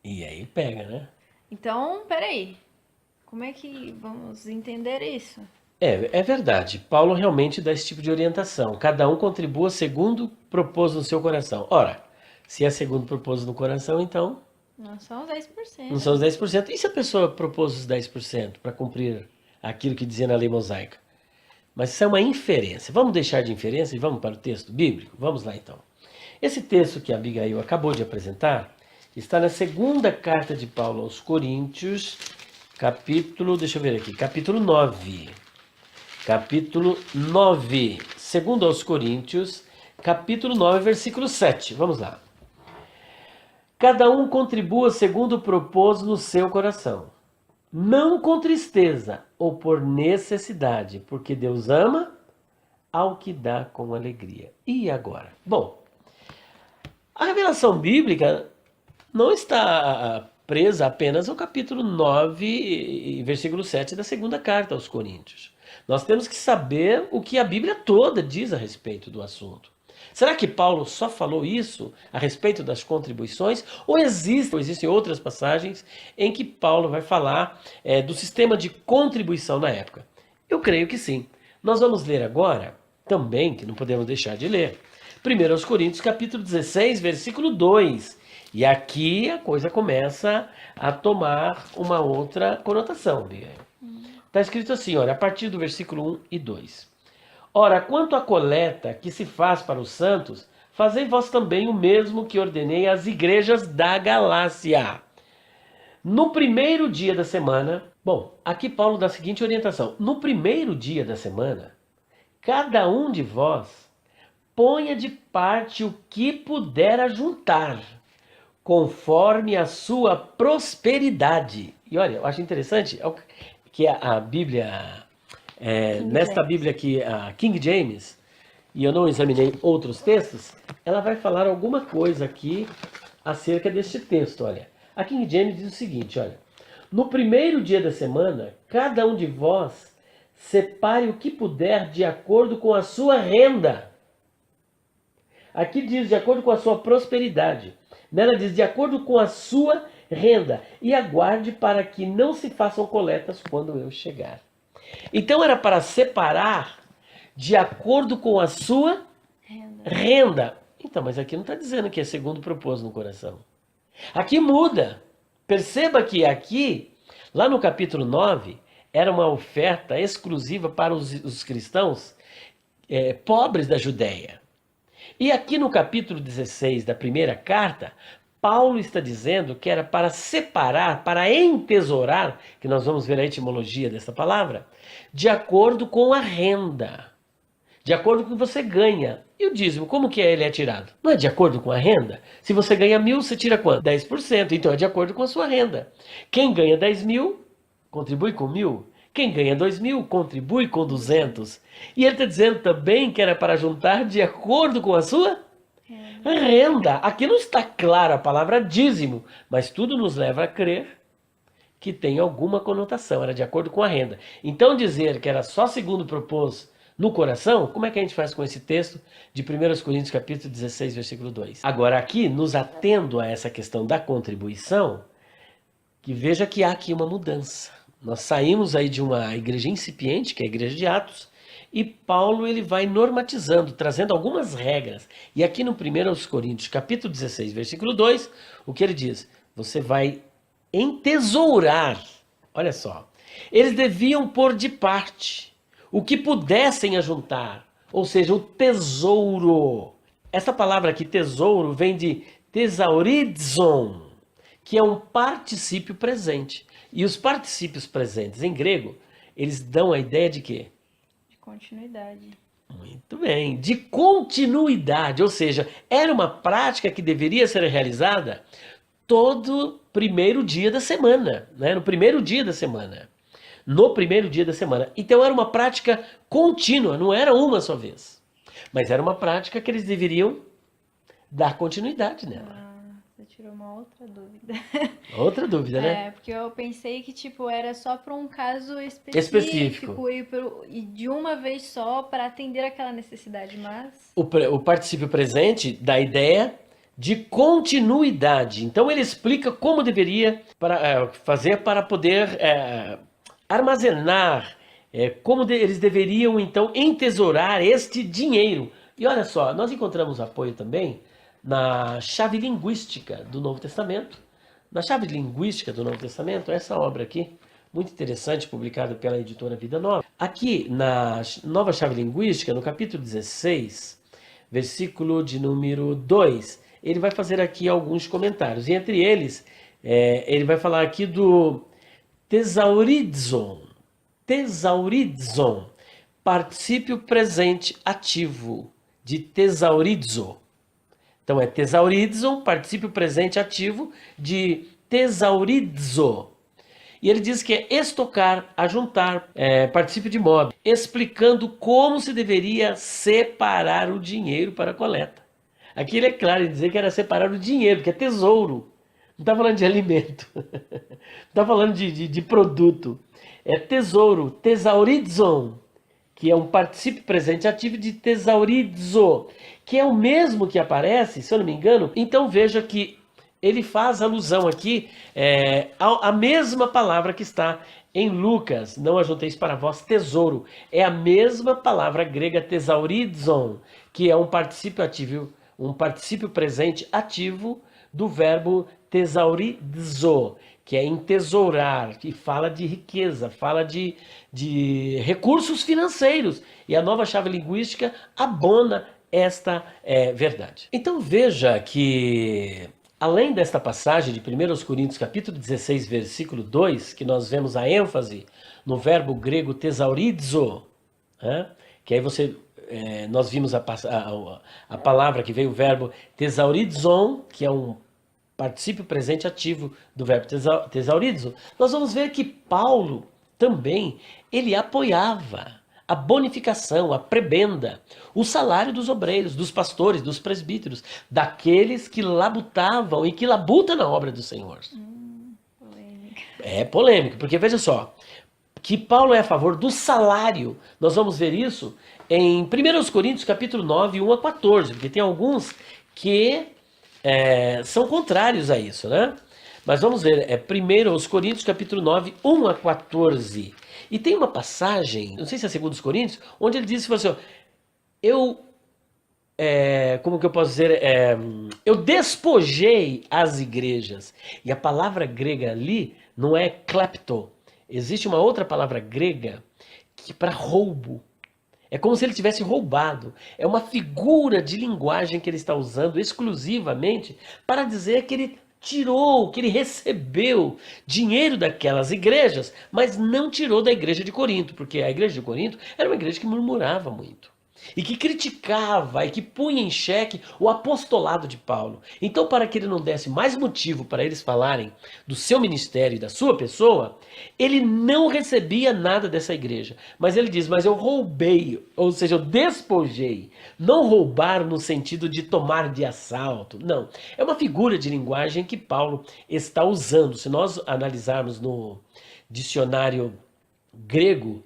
E aí pega, né? Então, peraí, como é que vamos entender isso? É verdade. Paulo realmente dá esse tipo de orientação. Cada um contribua segundo propôs no seu coração. Ora, se é segundo propôs no coração, então... Não são os 10%. Não são os 10%. E se a pessoa propôs os 10% para cumprir aquilo que dizia na lei mosaica? Mas isso é uma inferência. Vamos deixar de inferência e vamos para o texto bíblico? Vamos lá então. Esse texto que a Abigail acabou de apresentar está na segunda carta de Paulo aos Coríntios, capítulo 9. Capítulo 9, segundo aos Coríntios, capítulo 9, versículo 7. Vamos lá. Cada um contribua segundo propôs no seu coração, não com tristeza ou por necessidade, porque Deus ama ao que dá com alegria. E agora? Bom, a revelação bíblica não está presa apenas ao capítulo 9, versículo 7 da segunda carta aos Coríntios. Nós temos que saber o que a Bíblia toda diz a respeito do assunto. Será que Paulo só falou isso a respeito das contribuições? Ou existem outras passagens em que Paulo vai falar do sistema de contribuição na época? Eu creio que sim. Nós vamos ler agora, também, que não podemos deixar de ler, 1 Coríntios capítulo 16, versículo 2. E aqui a coisa começa a tomar uma outra conotação, Bia. Está escrito assim, olha, a partir do versículo 1 e 2. Ora, quanto à coleta que se faz para os santos, fazei vós também o mesmo que ordenei às igrejas da Galácia. No primeiro dia da semana, bom, aqui Paulo dá a seguinte orientação. No primeiro dia da semana, cada um de vós ponha de parte o que puder ajuntar, conforme a sua prosperidade. E olha, eu acho interessante que a Bíblia, nesta Bíblia aqui, a King James, e eu não examinei outros textos, ela vai falar alguma coisa aqui acerca deste texto, olha. A King James diz o seguinte, olha. No primeiro dia da semana, cada um de vós separe o que puder de acordo com a sua renda. Aqui diz de acordo com a sua prosperidade. Nela diz de acordo com a sua renda. E aguarde para que não se façam coletas quando eu chegar. Então era para separar de acordo com a sua renda. Então, mas aqui não está dizendo que é segundo o propósito no coração. Aqui muda. Perceba que aqui, lá no capítulo 9, era uma oferta exclusiva para os cristãos pobres da Judéia. E aqui no capítulo 16 da primeira carta, Paulo está dizendo que era para separar, para entesourar, que nós vamos ver a etimologia dessa palavra, de acordo com a renda, de acordo com o que você ganha. E o dízimo, como que ele é tirado? Não é de acordo com a renda? Se você ganha 1.000, você tira quanto? 10%, então é de acordo com a sua renda. Quem ganha 10.000, contribui com 1.000. Quem ganha 2.000, contribui com 200. E ele está dizendo também que era para juntar de acordo com a sua renda. Aqui não está clara a palavra dízimo, mas tudo nos leva a crer que tem alguma conotação, era de acordo com a renda. Então dizer que era só segundo propôs no coração, como é que a gente faz com esse texto de 1 Coríntios capítulo 16, versículo 2? Agora aqui, nos atendo a essa questão da contribuição, que veja que há aqui uma mudança. Nós saímos aí de uma igreja incipiente, que é a igreja de Atos, e Paulo ele vai normatizando, trazendo algumas regras. E aqui no 1 Coríntios capítulo 16, versículo 2, o que ele diz? Você vai entesourar, olha só, eles deviam pôr de parte o que pudessem ajuntar, ou seja, o tesouro. Essa palavra aqui, tesouro, vem de thesaurizon, que é um particípio presente. E os particípios presentes em grego, eles dão a ideia de quê? De continuidade. Muito bem, de continuidade, ou seja, era uma prática que deveria ser realizada todo primeiro dia da semana, né? No primeiro dia da semana. No primeiro dia da semana. Então era uma prática contínua, não era uma só vez. Mas era uma prática que eles deveriam dar continuidade nela. Você tirou uma outra dúvida. Outra dúvida, né? É, porque eu pensei que tipo era só para um caso Específico. e de uma vez só para atender aquela necessidade, mas O particípio presente dá a ideia de continuidade. Então ele explica como deveria fazer para poder armazenar, eles deveriam então entesourar este dinheiro. E olha só, nós encontramos apoio também na chave linguística do Novo Testamento. Na chave linguística do Novo Testamento, essa obra aqui, muito interessante, publicada pela editora Vida Nova. Aqui na nova chave linguística, no capítulo 16, versículo de número 2, ele vai fazer aqui alguns comentários. E entre eles, ele vai falar aqui do thesaurizon. Thesaurizon, particípio presente ativo de thesaurizo. Então é thesaurizon, particípio presente ativo de thesaurizo. E ele diz que é estocar, ajuntar, particípio de modo, explicando como se deveria separar o dinheiro para a coleta. Aqui ele é claro em dizer que era separar o dinheiro, que é tesouro. Não está falando de alimento, não está falando de produto. É tesouro, thesaurizon, que é um particípio presente ativo de thesaurizo, que é o mesmo que aparece, se eu não me engano. Então veja que ele faz alusão aqui à mesma palavra que está em Lucas. Não ajunteis para vós tesouro. É a mesma palavra grega thesaurizon, que é um particípio ativo, um particípio presente ativo do verbo thesaurizo, que é entesourar, que fala de riqueza, fala de recursos financeiros. E a nova chave linguística abona esta verdade. Então veja que, além desta passagem de 1 Coríntios capítulo 16, versículo 2, que nós vemos a ênfase no verbo grego thesaurizo, que aí nós vimos a palavra que veio o verbo thesaurizon, que é um particípio presente ativo do verbo thesaurizo. Nós vamos ver que Paulo também, ele apoiava a bonificação, a prebenda, o salário dos obreiros, dos pastores, dos presbíteros, daqueles que labutavam e que labutam na obra do Senhor. polêmica. É polêmico, porque veja só, que Paulo é a favor do salário. Nós vamos ver isso em 1 Coríntios capítulo 9, 1 a 14, porque tem alguns que são contrários a isso, né? Mas vamos ver, 1 Coríntios capítulo 9, 1 a 14. E tem uma passagem, não sei se é 2 Coríntios, onde ele diz assim, ó, como que eu posso dizer? Eu despojei as igrejas. E a palavra grega ali não é klepto. Existe uma outra palavra grega que para roubo. É como se ele tivesse roubado. É uma figura de linguagem que ele está usando exclusivamente para dizer que ele tirou, que ele recebeu dinheiro daquelas igrejas, mas não tirou da igreja de Corinto, porque a igreja de Corinto era uma igreja que murmurava muito e que criticava e que punha em xeque o apostolado de Paulo. Então, para que ele não desse mais motivo para eles falarem do seu ministério e da sua pessoa, ele não recebia nada dessa igreja. Mas ele diz, mas eu roubei, ou seja, eu despojei. Não roubar no sentido de tomar de assalto, não. É uma figura de linguagem que Paulo está usando. Se nós analisarmos no dicionário grego,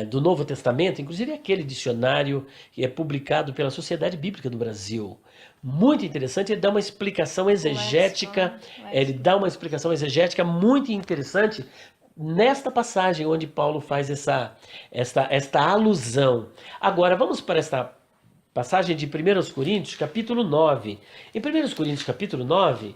do Novo Testamento, inclusive aquele dicionário que é publicado pela Sociedade Bíblica do Brasil. Muito interessante, ele dá uma explicação exegética, ele dá uma explicação exegética muito interessante nesta passagem onde Paulo faz esta alusão. Agora, vamos para esta passagem de 1 Coríntios, capítulo 9. Em 1 Coríntios, capítulo 9,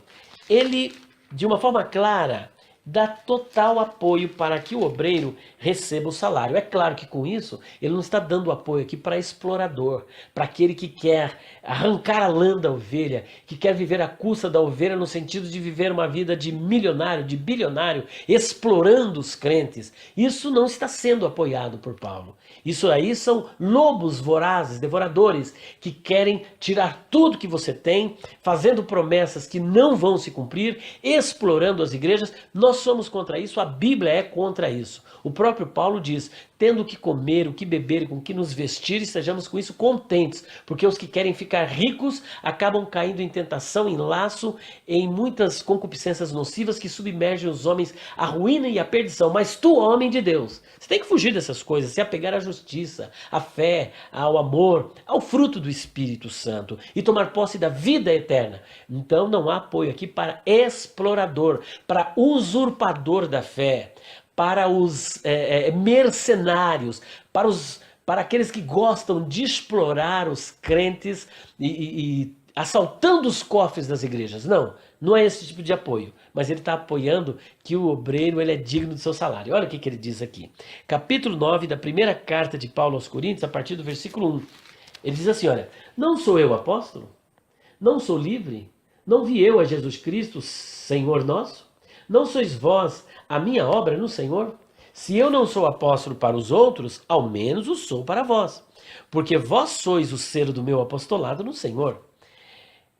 ele, de uma forma clara, dá total apoio para que o obreiro receba o salário. É claro que com isso, ele não está dando apoio aqui para explorador, para aquele que quer arrancar a lã da ovelha, que quer viver à custa da ovelha no sentido de viver uma vida de milionário, de bilionário, explorando os crentes. Isso não está sendo apoiado por Paulo. Isso aí são lobos vorazes, devoradores, que querem tirar tudo que você tem, fazendo promessas que não vão se cumprir, explorando as igrejas. Nós somos contra isso, a Bíblia é contra isso. O próprio Paulo diz, tendo o que comer, o que beber e com o que nos vestir, estejamos com isso contentes, porque os que querem ficar ricos acabam caindo em tentação, em laço, em muitas concupiscências nocivas que submergem os homens à ruína e à perdição. Mas tu, homem de Deus, você tem que fugir dessas coisas, se apegar à justiça, à fé, ao amor, ao fruto do Espírito Santo e tomar posse da vida eterna. Então não há apoio aqui para explorador, para usurpador da fé, para os mercenários, para aqueles que gostam de explorar os crentes e assaltando os cofres das igrejas. Não, não é esse tipo de apoio. Mas ele está apoiando que o obreiro ele é digno do seu salário. Olha o que ele diz aqui. Capítulo 9 da primeira carta de Paulo aos Coríntios, a partir do versículo 1. Ele diz assim, olha, não sou eu apóstolo? Não sou livre? Não vi eu a Jesus Cristo, Senhor nosso? Não sois vós a minha obra no Senhor? Se eu não sou apóstolo para os outros, ao menos o sou para vós, porque vós sois o selo do meu apostolado no Senhor.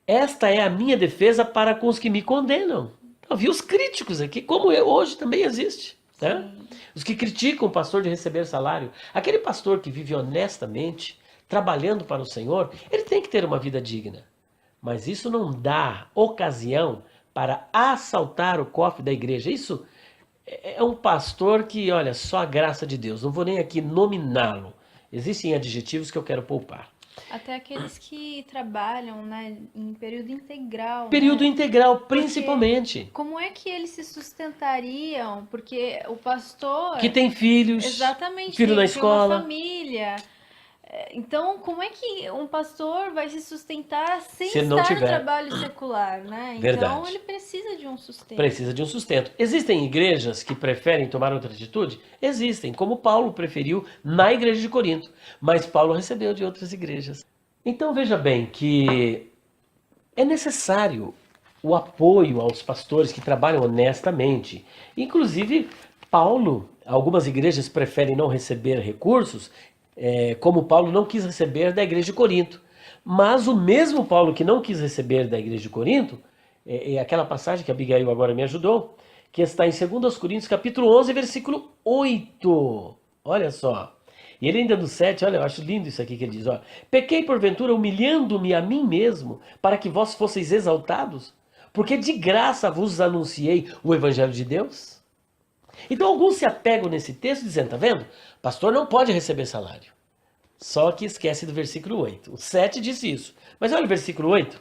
Esta é a minha defesa para com os que me condenam. Havia os críticos aqui, como hoje também existe. Né? Os que criticam o pastor de receber salário. Aquele pastor que vive honestamente, trabalhando para o Senhor, ele tem que ter uma vida digna. Mas isso não dá ocasião para assaltar o cofre da igreja. Isso é um pastor que, olha, só a graça de Deus. Não vou nem aqui nominá-lo. Existem adjetivos que eu quero poupar. Até aqueles que trabalham, né, em período integral. Período integral, principalmente. Porque como é que eles se sustentariam? Porque o pastor... Que tem filhos. Exatamente. Filho na escola. Tem uma família. Então, como é que um pastor vai se sustentar sem estar no trabalho secular, né? Verdade. Então, ele precisa de um sustento. Precisa de um sustento. Existem igrejas que preferem tomar outra atitude? Existem, como Paulo preferiu na igreja de Corinto. Mas Paulo recebeu de outras igrejas. Então, veja bem que é necessário o apoio aos pastores que trabalham honestamente. Inclusive, Paulo, algumas igrejas preferem não receber recursos, como Paulo não quis receber da igreja de Corinto. Mas o mesmo Paulo que não quis receber da igreja de Corinto, é aquela passagem que a Abigail agora me ajudou, que está em 2 Coríntios capítulo 11, versículo 8. Olha só. E ele ainda no 7, olha, eu acho lindo isso aqui que ele diz. Ó, pequei porventura humilhando-me a mim mesmo, para que vós fosseis exaltados? Porque de graça vos anunciei o evangelho de Deus? Então alguns se apegam nesse texto dizendo, tá vendo? Pastor não pode receber salário. Só que esquece do versículo 8. O 7 disse isso. Mas olha o versículo 8.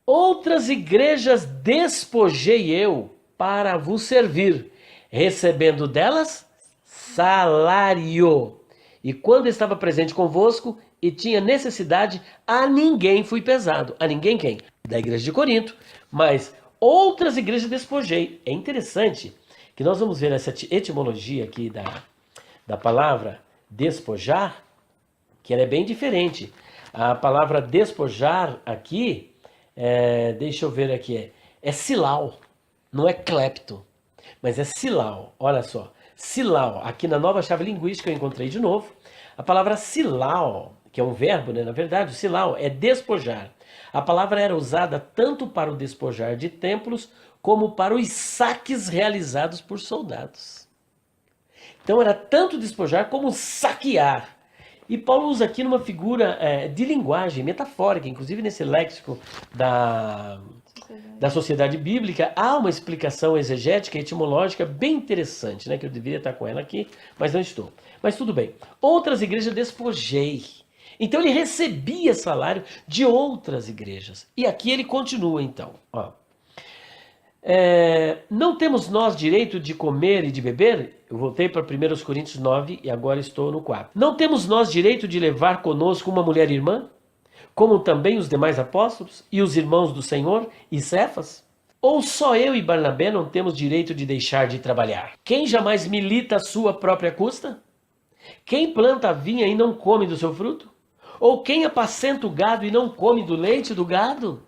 Outras igrejas despojei eu para vos servir, recebendo delas salário. E quando estava presente convosco e tinha necessidade, a ninguém fui pesado. A ninguém quem? Da igreja de Corinto. Mas outras igrejas despojei. É interessante que nós vamos ver essa etimologia aqui da palavra despojar, que ela é bem diferente. A palavra despojar aqui, deixa eu ver aqui, é silau, não é clepto, mas é silau, olha só. Silau, aqui na nova chave linguística eu encontrei de novo, a palavra silau, que é um verbo, né? Na verdade, o silau é despojar. A palavra era usada tanto para o despojar de templos, como para os saques realizados por soldados. Então era tanto despojar como saquear. E Paulo usa aqui numa figura de linguagem metafórica, inclusive nesse léxico da sociedade bíblica, há uma explicação exegética e etimológica bem interessante, né? Que eu deveria estar com ela aqui, mas não estou. Mas tudo bem. Outras igrejas despojei. Então ele recebia salário de outras igrejas. E aqui ele continua então. Ó. Não temos nós direito de comer e de beber? Eu voltei para 1 Coríntios 9 e agora estou no 4. Não temos nós direito de levar conosco uma mulher irmã? Como também os demais apóstolos e os irmãos do Senhor e Cefas? Ou só eu e Barnabé não temos direito de deixar de trabalhar? Quem jamais milita à sua própria custa? Quem planta a vinha e não come do seu fruto? Ou quem apacenta o gado e não come do leite do gado?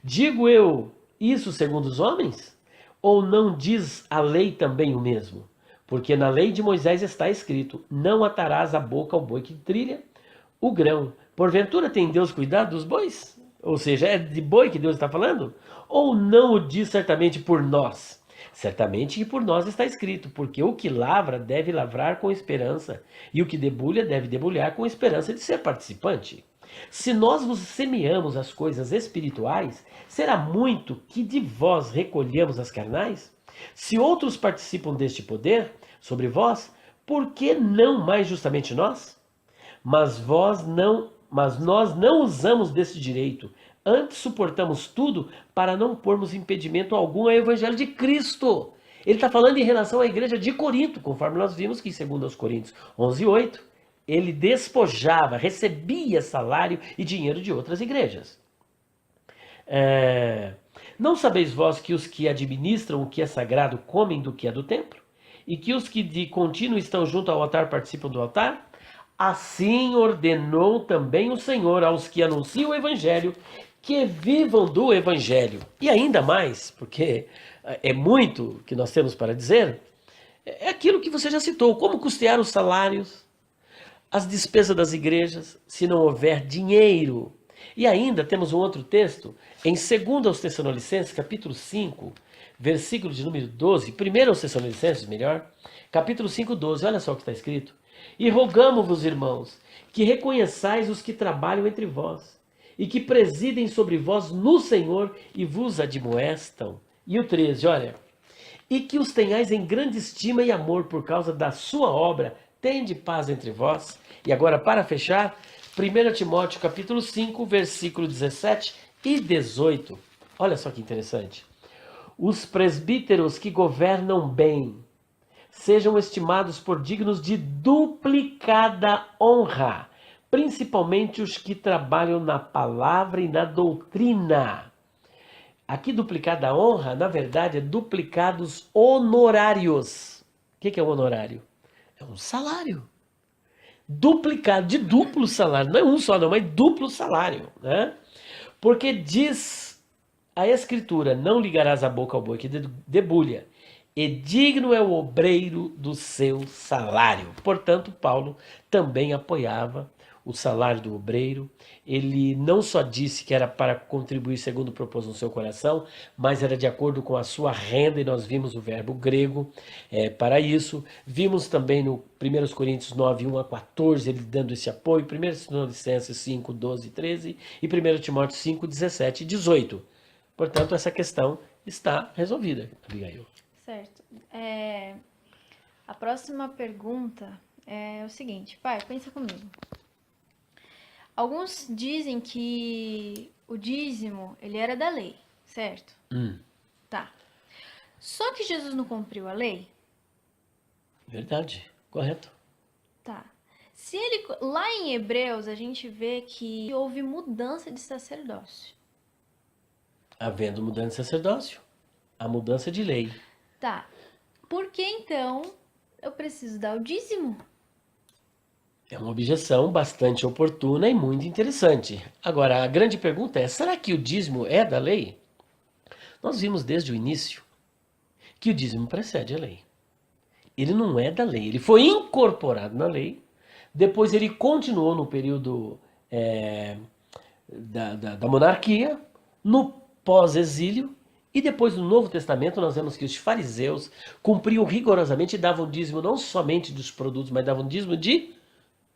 Digo eu isso segundo os homens? Ou não diz a lei também o mesmo? Porque na lei de Moisés está escrito, não atarás a boca ao boi que trilha o grão. Porventura tem Deus cuidado dos bois? Ou seja, é de boi que Deus está falando? Ou não o diz certamente por nós? Certamente que por nós está escrito, porque o que lavra deve lavrar com esperança, e o que debulha deve debulhar com esperança de ser participante. Se nós vos semeamos as coisas espirituais, será muito que de vós recolhamos as carnais? Se outros participam deste poder sobre vós, por que não mais justamente nós? Mas nós não usamos desse direito, antes suportamos tudo para não pormos impedimento algum ao evangelho de Cristo. Ele está falando em relação à igreja de Corinto, conforme nós vimos que em 2 Coríntios 11:8, ele despojava, recebia salário e dinheiro de outras igrejas. Não sabeis vós que os que administram o que é sagrado comem do que é do templo? E que os que de contínuo estão junto ao altar participam do altar? Assim ordenou também o Senhor aos que anunciam o evangelho que vivam do evangelho. E ainda mais, porque é muito que nós temos para dizer, é aquilo que você já citou, como custear os salários, as despesas das igrejas, se não houver dinheiro. E ainda temos um outro texto, em 2 aos Tessalonicenses, capítulo 5, versículo de número 12, 1 aos Tessalonicenses, melhor, capítulo 5, 12, olha só o que está escrito. E rogamo-vos, irmãos, que reconheçais os que trabalham entre vós, e que presidem sobre vós no Senhor e vos admoestam. E o 13, olha, e que os tenhais em grande estima e amor por causa da sua obra, tende paz entre vós. E agora, para fechar, 1 Timóteo capítulo 5, versículo 17 e 18. Olha só que interessante. Os presbíteros que governam bem sejam estimados por dignos de duplicada honra, principalmente os que trabalham na palavra e na doutrina. Aqui duplicada honra, na verdade, é duplicados honorários. O que é um honorário? É um salário. Duplicado, de duplo salário. Não é um só não, mas duplo salário. Né? Porque diz a Escritura, não ligarás a boca ao boi que debulha, e digno é o obreiro do seu salário. Portanto, Paulo também apoiava o salário do obreiro. Ele não só disse que era para contribuir segundo propôs no seu coração, mas era de acordo com a sua renda, e nós vimos o verbo grego para isso. Vimos também no 1 Coríntios 9, 1 a 14, ele dando esse apoio, 1 Tessalonicenses 5, 12 e 13, e 1 Timóteo 5, 17 e 18. Portanto, essa questão está resolvida, Abigail. Certo. A próxima pergunta é o seguinte, pai, pensa comigo. Alguns dizem que o dízimo, ele era da lei, certo? Tá. Só que Jesus não cumpriu a lei? Verdade, correto. Tá. Se ele, lá em Hebreus, a gente vê que houve mudança de sacerdócio. Havendo mudança de sacerdócio, a mudança de lei. Tá. Por que então eu preciso dar o dízimo? É uma objeção bastante oportuna e muito interessante. Agora, a grande pergunta é, será que o dízimo é da lei? Nós vimos desde o início que o dízimo precede a lei. Ele não é da lei, ele foi incorporado na lei, depois ele continuou no período da monarquia, no pós-exílio, e depois no Novo Testamento nós vemos que os fariseus cumpriam rigorosamente e davam dízimo não somente dos produtos, mas davam dízimo de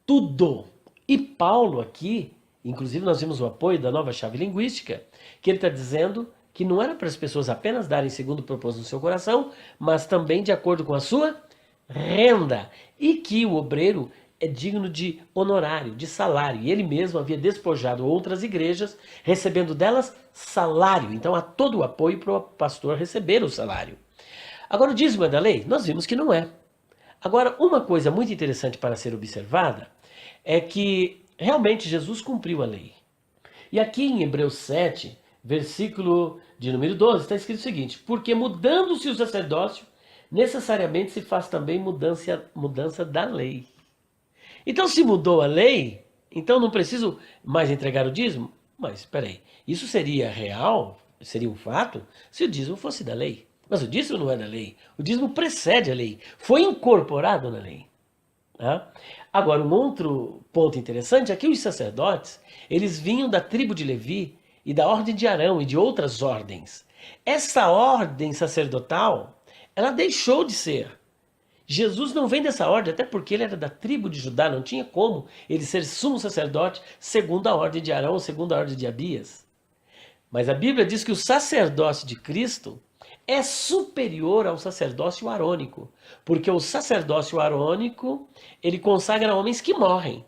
tudo. E Paulo aqui, inclusive nós vimos o apoio da nova chave linguística, que ele está dizendo que não era para as pessoas apenas darem segundo o propósito do seu coração, mas também de acordo com a sua renda. E que o obreiro é digno de honorário, de salário. E ele mesmo havia despojado outras igrejas, recebendo delas salário. Então há todo o apoio para o pastor receber o salário. Agora, o dízimo é da lei? Nós vimos que não é. Agora, uma coisa muito interessante para ser observada é que realmente Jesus cumpriu a lei. E aqui em Hebreus 7, versículo de número 12, está escrito o seguinte: porque mudando-se o sacerdócio, necessariamente se faz também mudança da lei. Então, se mudou a lei, então não preciso mais entregar o dízimo? Mas, espera aí, isso seria real, seria um fato, se o dízimo fosse da lei. Mas o dízimo não é da lei, o dízimo precede a lei, foi incorporado na lei. Tá? Agora, um outro ponto interessante é que os sacerdotes, eles vinham da tribo de Levi e da ordem de Arão e de outras ordens. Essa ordem sacerdotal, ela deixou de ser. Jesus não vem dessa ordem, até porque ele era da tribo de Judá, não tinha como ele ser sumo sacerdote segundo a ordem de Arão, segundo a ordem de Abias. Mas a Bíblia diz que o sacerdócio de Cristo é superior ao sacerdócio arônico, porque o sacerdócio arônico, ele consagra homens que morrem.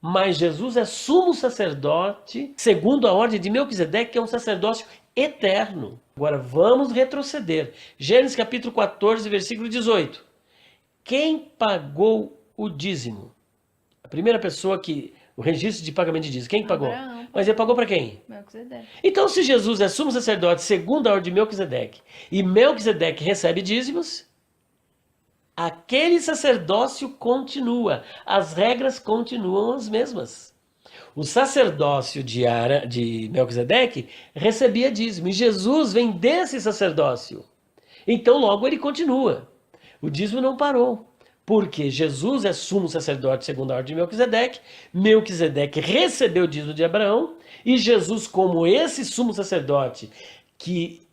Mas Jesus é sumo sacerdote, segundo a ordem de Melquisedeque, que é um sacerdócio eterno. Agora vamos retroceder. Gênesis capítulo 14, versículo 18. Quem pagou o dízimo? A primeira pessoa que... O registro de pagamento de dízimo. Quem pagou? Abraão. Mas ele pagou para quem? Melquisedeque. Então, se Jesus é sumo sacerdote segundo a ordem de Melquisedeque, e Melquisedeque recebe dízimos, aquele sacerdócio continua. As regras continuam as mesmas. O sacerdócio de Melquisedeque recebia dízimo, e Jesus vem desse sacerdócio. Então, logo ele continua. O dízimo não parou, porque Jesus é sumo sacerdote segundo a ordem de Melquisedeque, Melquisedeque recebeu o dízimo de Abraão, e Jesus, como esse sumo sacerdote que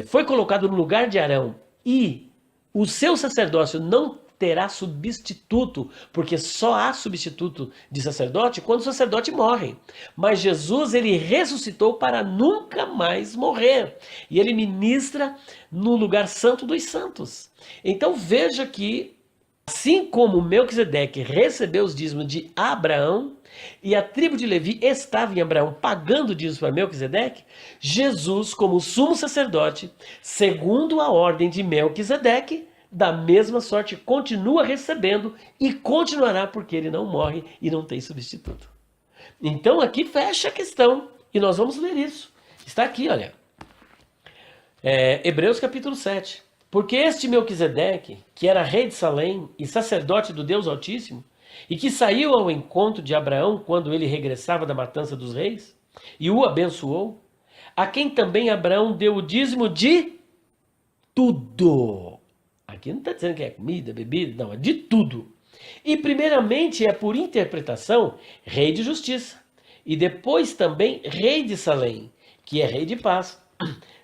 foi colocado no lugar de Arão, e o seu sacerdócio não terá substituto, porque só há substituto de sacerdote quando o sacerdote morre. Mas Jesus, ele ressuscitou para nunca mais morrer. E ele ministra no lugar santo dos santos. Então veja que, assim como Melquisedeque recebeu os dízimos de Abraão, e a tribo de Levi estava em Abraão pagando dízimos para Melquisedeque, Jesus, como sumo sacerdote, segundo a ordem de Melquisedeque, da mesma sorte continua recebendo e continuará, porque ele não morre e não tem substituto. Então aqui fecha a questão e nós vamos ler isso. Está aqui, olha. Hebreus capítulo 7. Porque este Melquisedeque, que era rei de Salém e sacerdote do Deus Altíssimo, e que saiu ao encontro de Abraão quando ele regressava da matança dos reis, e o abençoou, a quem também Abraão deu o dízimo de tudo. Aqui não está dizendo que é comida, bebida, não, é de tudo. E primeiramente é por interpretação rei de justiça, e depois também rei de Salém, que é rei de paz,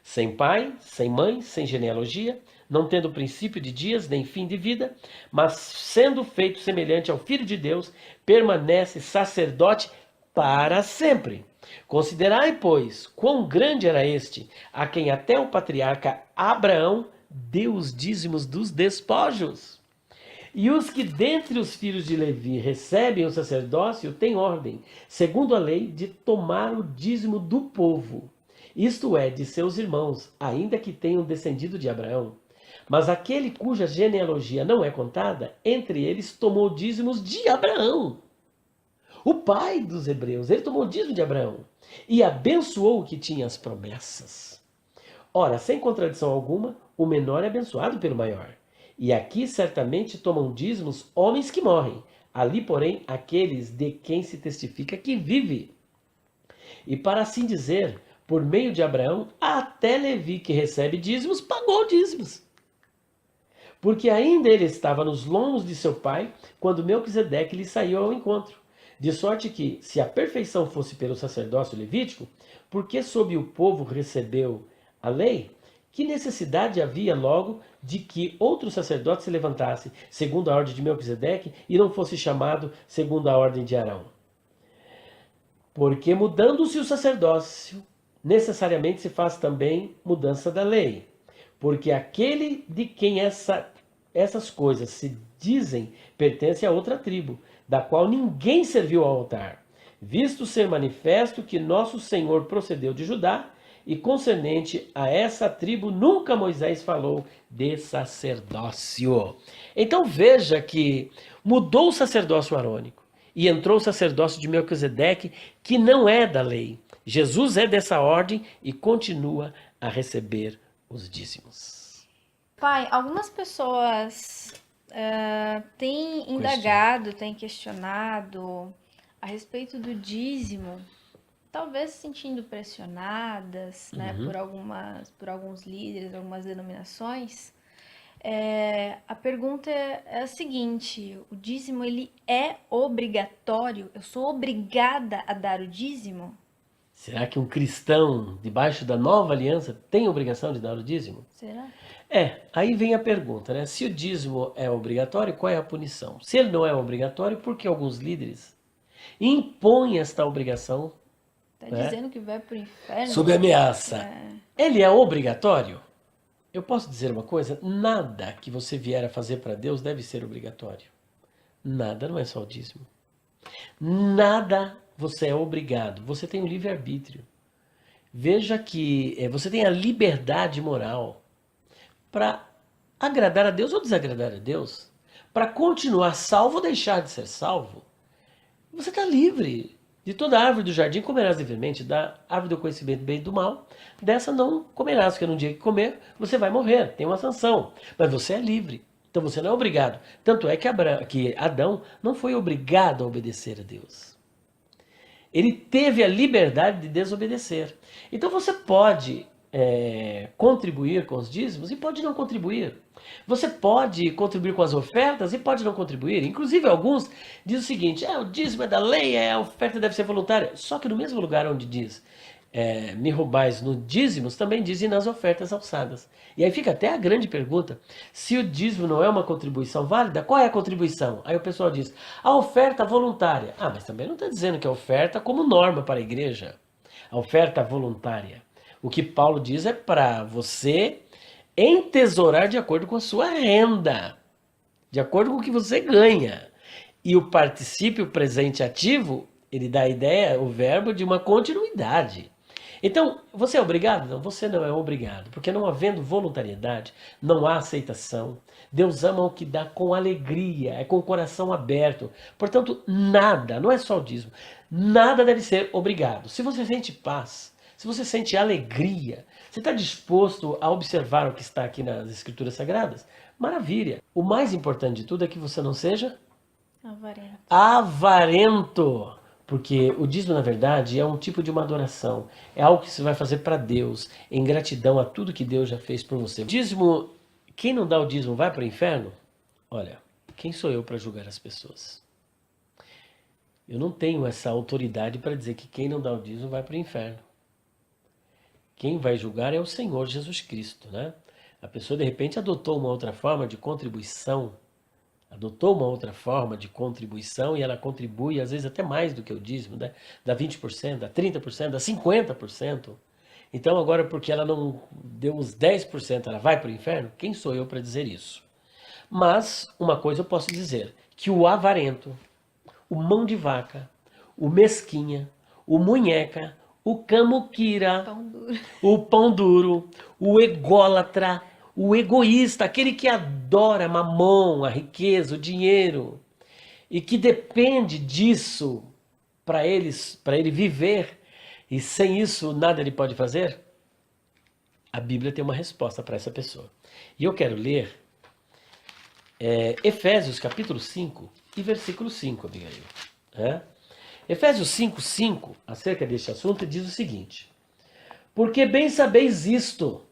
sem pai, sem mãe, sem genealogia, não tendo princípio de dias nem fim de vida, mas sendo feito semelhante ao Filho de Deus, permanece sacerdote para sempre. Considerai, pois, quão grande era este, a quem até o patriarca Abraão deu os dízimos dos despojos. E os que dentre os filhos de Levi recebem o sacerdócio têm ordem, segundo a lei, de tomar o dízimo do povo, isto é, de seus irmãos, ainda que tenham descendido de Abraão. Mas aquele cuja genealogia não é contada, entre eles tomou dízimos de Abraão. O pai dos hebreus, ele tomou dízimo de Abraão e abençoou o que tinha as promessas. Ora, sem contradição alguma, o menor é abençoado pelo maior. E aqui certamente tomam dízimos homens que morrem. Ali, porém, aqueles de quem se testifica que vive. E para assim dizer, por meio de Abraão, até Levi, que recebe dízimos, pagou dízimos. Porque ainda ele estava nos lombos de seu pai, quando Melquisedeque lhe saiu ao encontro. De sorte que, se a perfeição fosse pelo sacerdócio levítico, por que sob o povo recebeu a lei? Que necessidade havia logo de que outro sacerdote se levantasse, segundo a ordem de Melquisedeque, e não fosse chamado segundo a ordem de Arão? Porque mudando-se o sacerdócio, necessariamente se faz também mudança da lei. Porque aquele de quem essas coisas se dizem pertence a outra tribo, da qual ninguém serviu ao altar, visto ser manifesto que nosso Senhor procedeu de Judá, e concernente a essa tribo nunca Moisés falou de sacerdócio. Então veja que mudou o sacerdócio arônico e entrou o sacerdócio de Melquisedeque, que não é da lei. Jesus é dessa ordem e continua a receber os dízimos. Pai, algumas pessoas têm indagado, têm questionado a respeito do dízimo, talvez se sentindo pressionadas, né, por alguns líderes, algumas denominações. A pergunta é a seguinte: o dízimo ele é obrigatório? Eu sou obrigada a dar o dízimo? Será que um cristão debaixo da nova aliança tem obrigação de dar o dízimo? Será? Aí vem a pergunta, né? Se o dízimo é obrigatório, qual é a punição? Se ele não é obrigatório, por que alguns líderes impõem esta obrigação? Tá dizendo que vai pro inferno? Sob ameaça. Ele é obrigatório? Eu posso dizer uma coisa? Nada que você vier a fazer para Deus deve ser obrigatório. Nada, não é só o dízimo. Nada você é obrigado. Você tem o livre-arbítrio. Veja que você tem a liberdade moral para agradar a Deus ou desagradar a Deus. Para continuar salvo ou deixar de ser salvo. Você está livre. De toda árvore do jardim comerás livremente, da árvore do conhecimento do bem e do mal, dessa não comerás, porque no dia que comer, você vai morrer, tem uma sanção. Mas você é livre, então você não é obrigado. Tanto é que Adão não foi obrigado a obedecer a Deus. Ele teve a liberdade de desobedecer. Então você pode contribuir com os dízimos e pode não contribuir. Você pode contribuir com as ofertas e pode não contribuir. Inclusive alguns dizem o seguinte: o dízimo é da lei, a oferta deve ser voluntária. Só que no mesmo lugar onde diz me roubais no dízimos, também dizem nas ofertas alçadas. E aí fica até a grande pergunta: se o dízimo não é uma contribuição válida, qual é a contribuição? Aí o pessoal diz: a oferta voluntária. Mas também não está dizendo que a oferta como norma para a igreja. A oferta voluntária. O que Paulo diz é para você entesourar de acordo com a sua renda, de acordo com o que você ganha. E o particípio presente ativo, ele dá a ideia, o verbo, de uma continuidade. Então, você é obrigado? Não, você não é obrigado, porque não havendo voluntariedade, não há aceitação. Deus ama o que dá com alegria, é com o coração aberto. Portanto, nada, não é só o dízimo, nada deve ser obrigado. Se você sente paz, se você sente alegria, você está disposto a observar o que está aqui nas Escrituras Sagradas? Maravilha! O mais importante de tudo é que você não seja avarento. Porque o dízimo, na verdade, é um tipo de uma adoração. É algo que você vai fazer para Deus, em gratidão a tudo que Deus já fez por você. O dízimo, quem não dá o dízimo vai para o inferno? Olha, quem sou eu para julgar as pessoas? Eu não tenho essa autoridade para dizer que quem não dá o dízimo vai para o inferno. Quem vai julgar é o Senhor Jesus Cristo, né? A pessoa, de repente, adotou uma outra forma de contribuição, e ela contribui, às vezes, até mais do que o dízimo, né? Dá 20%, dá 30%, dá 50%. Então agora porque ela não deu os 10%, ela vai para o inferno? Quem sou eu para dizer isso? Mas uma coisa eu posso dizer, que o avarento, o mão de vaca, o mesquinha, o munheca, o camuquira, Pão duro. o pão duro, o ególatra, o egoísta, aquele que adora mamon, a riqueza, o dinheiro, e que depende disso para ele viver, e sem isso nada ele pode fazer, a Bíblia tem uma resposta para essa pessoa. E eu quero ler Efésios capítulo 5 e versículo 5, Abigail. Efésios 5, 5, acerca deste assunto, diz o seguinte: porque bem sabeis isto,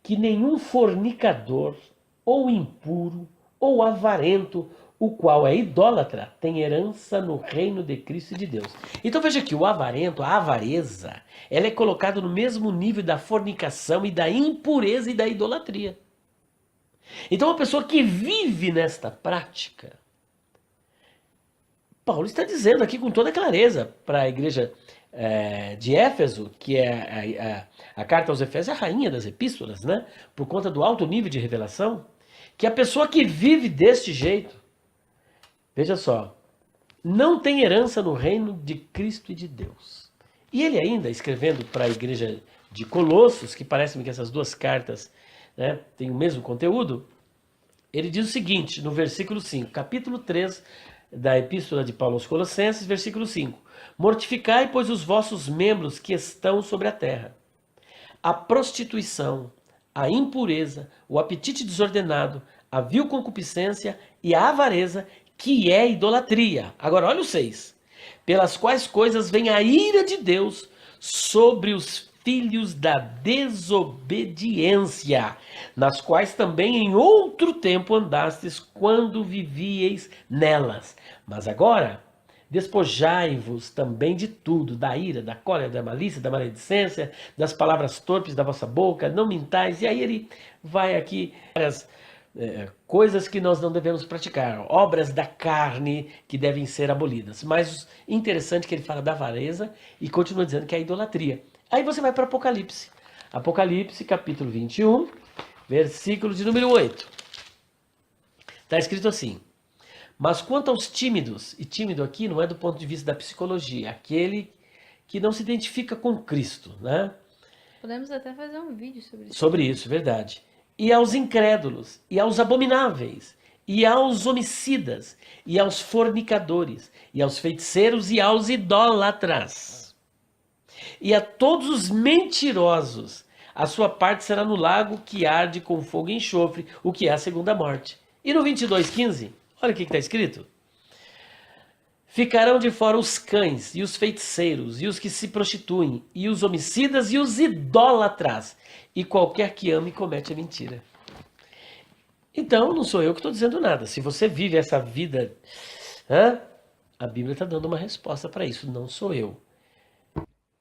que nenhum fornicador, ou impuro, ou avarento, o qual é idólatra, tem herança no reino de Cristo e de Deus. Então veja que o avarento, a avareza, ela é colocada no mesmo nível da fornicação e da impureza e da idolatria. Então uma pessoa que vive nesta prática, Paulo está dizendo aqui com toda clareza para a igreja de Éfeso, que é a carta aos Efésios, é a rainha das epístolas, né? Por conta do alto nível de revelação, que a pessoa que vive deste jeito, veja só, não tem herança no reino de Cristo e de Deus. E ele ainda, escrevendo para a igreja de Colossos, que parece-me que essas duas cartas, né, têm o mesmo conteúdo, ele diz o seguinte, no versículo 5, capítulo 3 da epístola de Paulo aos Colossenses, versículo 5. Mortificai, pois, os vossos membros que estão sobre a terra. A prostituição, a impureza, o apetite desordenado, a vil concupiscência e a avareza, que é idolatria. Agora, olha o 6. Pelas quais coisas vem a ira de Deus sobre os filhos da desobediência, nas quais também em outro tempo andastes quando vivieis nelas. Mas agora, despojai-vos também de tudo, da ira, da cólera, da malícia, da maledicência, das palavras torpes da vossa boca, não mintais. E aí ele vai aqui as coisas que nós não devemos praticar, obras da carne que devem ser abolidas. Mas interessante que ele fala da avareza e continua dizendo que é a idolatria. Aí você vai para Apocalipse. Apocalipse, capítulo 21, versículo de número 8. Está escrito assim: mas quanto aos tímidos, e tímido aqui não é do ponto de vista da psicologia, aquele que não se identifica com Cristo, né? Podemos até fazer um vídeo sobre isso. Sobre isso, verdade. E aos incrédulos, e aos abomináveis, e aos homicidas, e aos fornicadores, e aos feiticeiros, e aos idólatras. E a todos os mentirosos, a sua parte será no lago que arde com fogo e enxofre, o que é a segunda morte. E no 22:15, olha o que está escrito. Ficarão de fora os cães, e os feiticeiros, e os que se prostituem, e os homicidas, e os idólatras, e qualquer que ame e comete a mentira. Então, não sou eu que estou dizendo nada. Se você vive essa vida, a Bíblia está dando uma resposta para isso, não sou eu.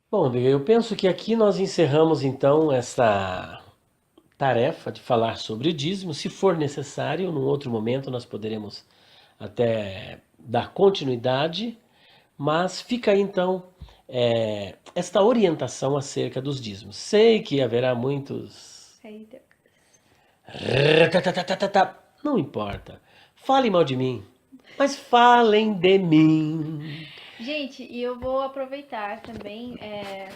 Bom, amiga, eu penso que aqui nós encerramos então essa tarefa de falar sobre o dízimo. Se for necessário, num outro momento nós poderemos até dar continuidade, mas fica aí então esta orientação acerca dos dízimos. Sei que haverá muitos... Não importa. Falem mal de mim, mas falem de mim. Gente, e eu vou aproveitar também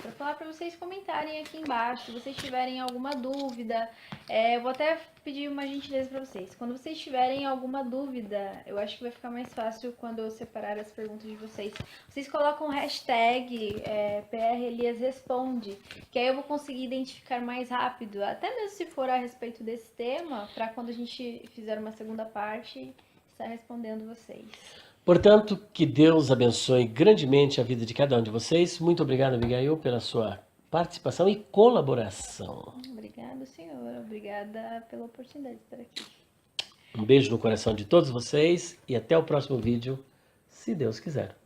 para falar para vocês comentarem aqui embaixo, se vocês tiverem alguma dúvida. Eu vou até pedir uma gentileza para vocês. Quando vocês tiverem alguma dúvida, eu acho que vai ficar mais fácil quando eu separar as perguntas de vocês. Vocês colocam hashtag PR Elias Responde, que aí eu vou conseguir identificar mais rápido, até mesmo se for a respeito desse tema, para quando a gente fizer uma segunda parte, estar respondendo vocês. Portanto, que Deus abençoe grandemente a vida de cada um de vocês. Muito obrigado, Abigail, pela sua participação e colaboração. Obrigada, senhor. Obrigada pela oportunidade de estar aqui. Um beijo no coração de todos vocês e até o próximo vídeo, se Deus quiser.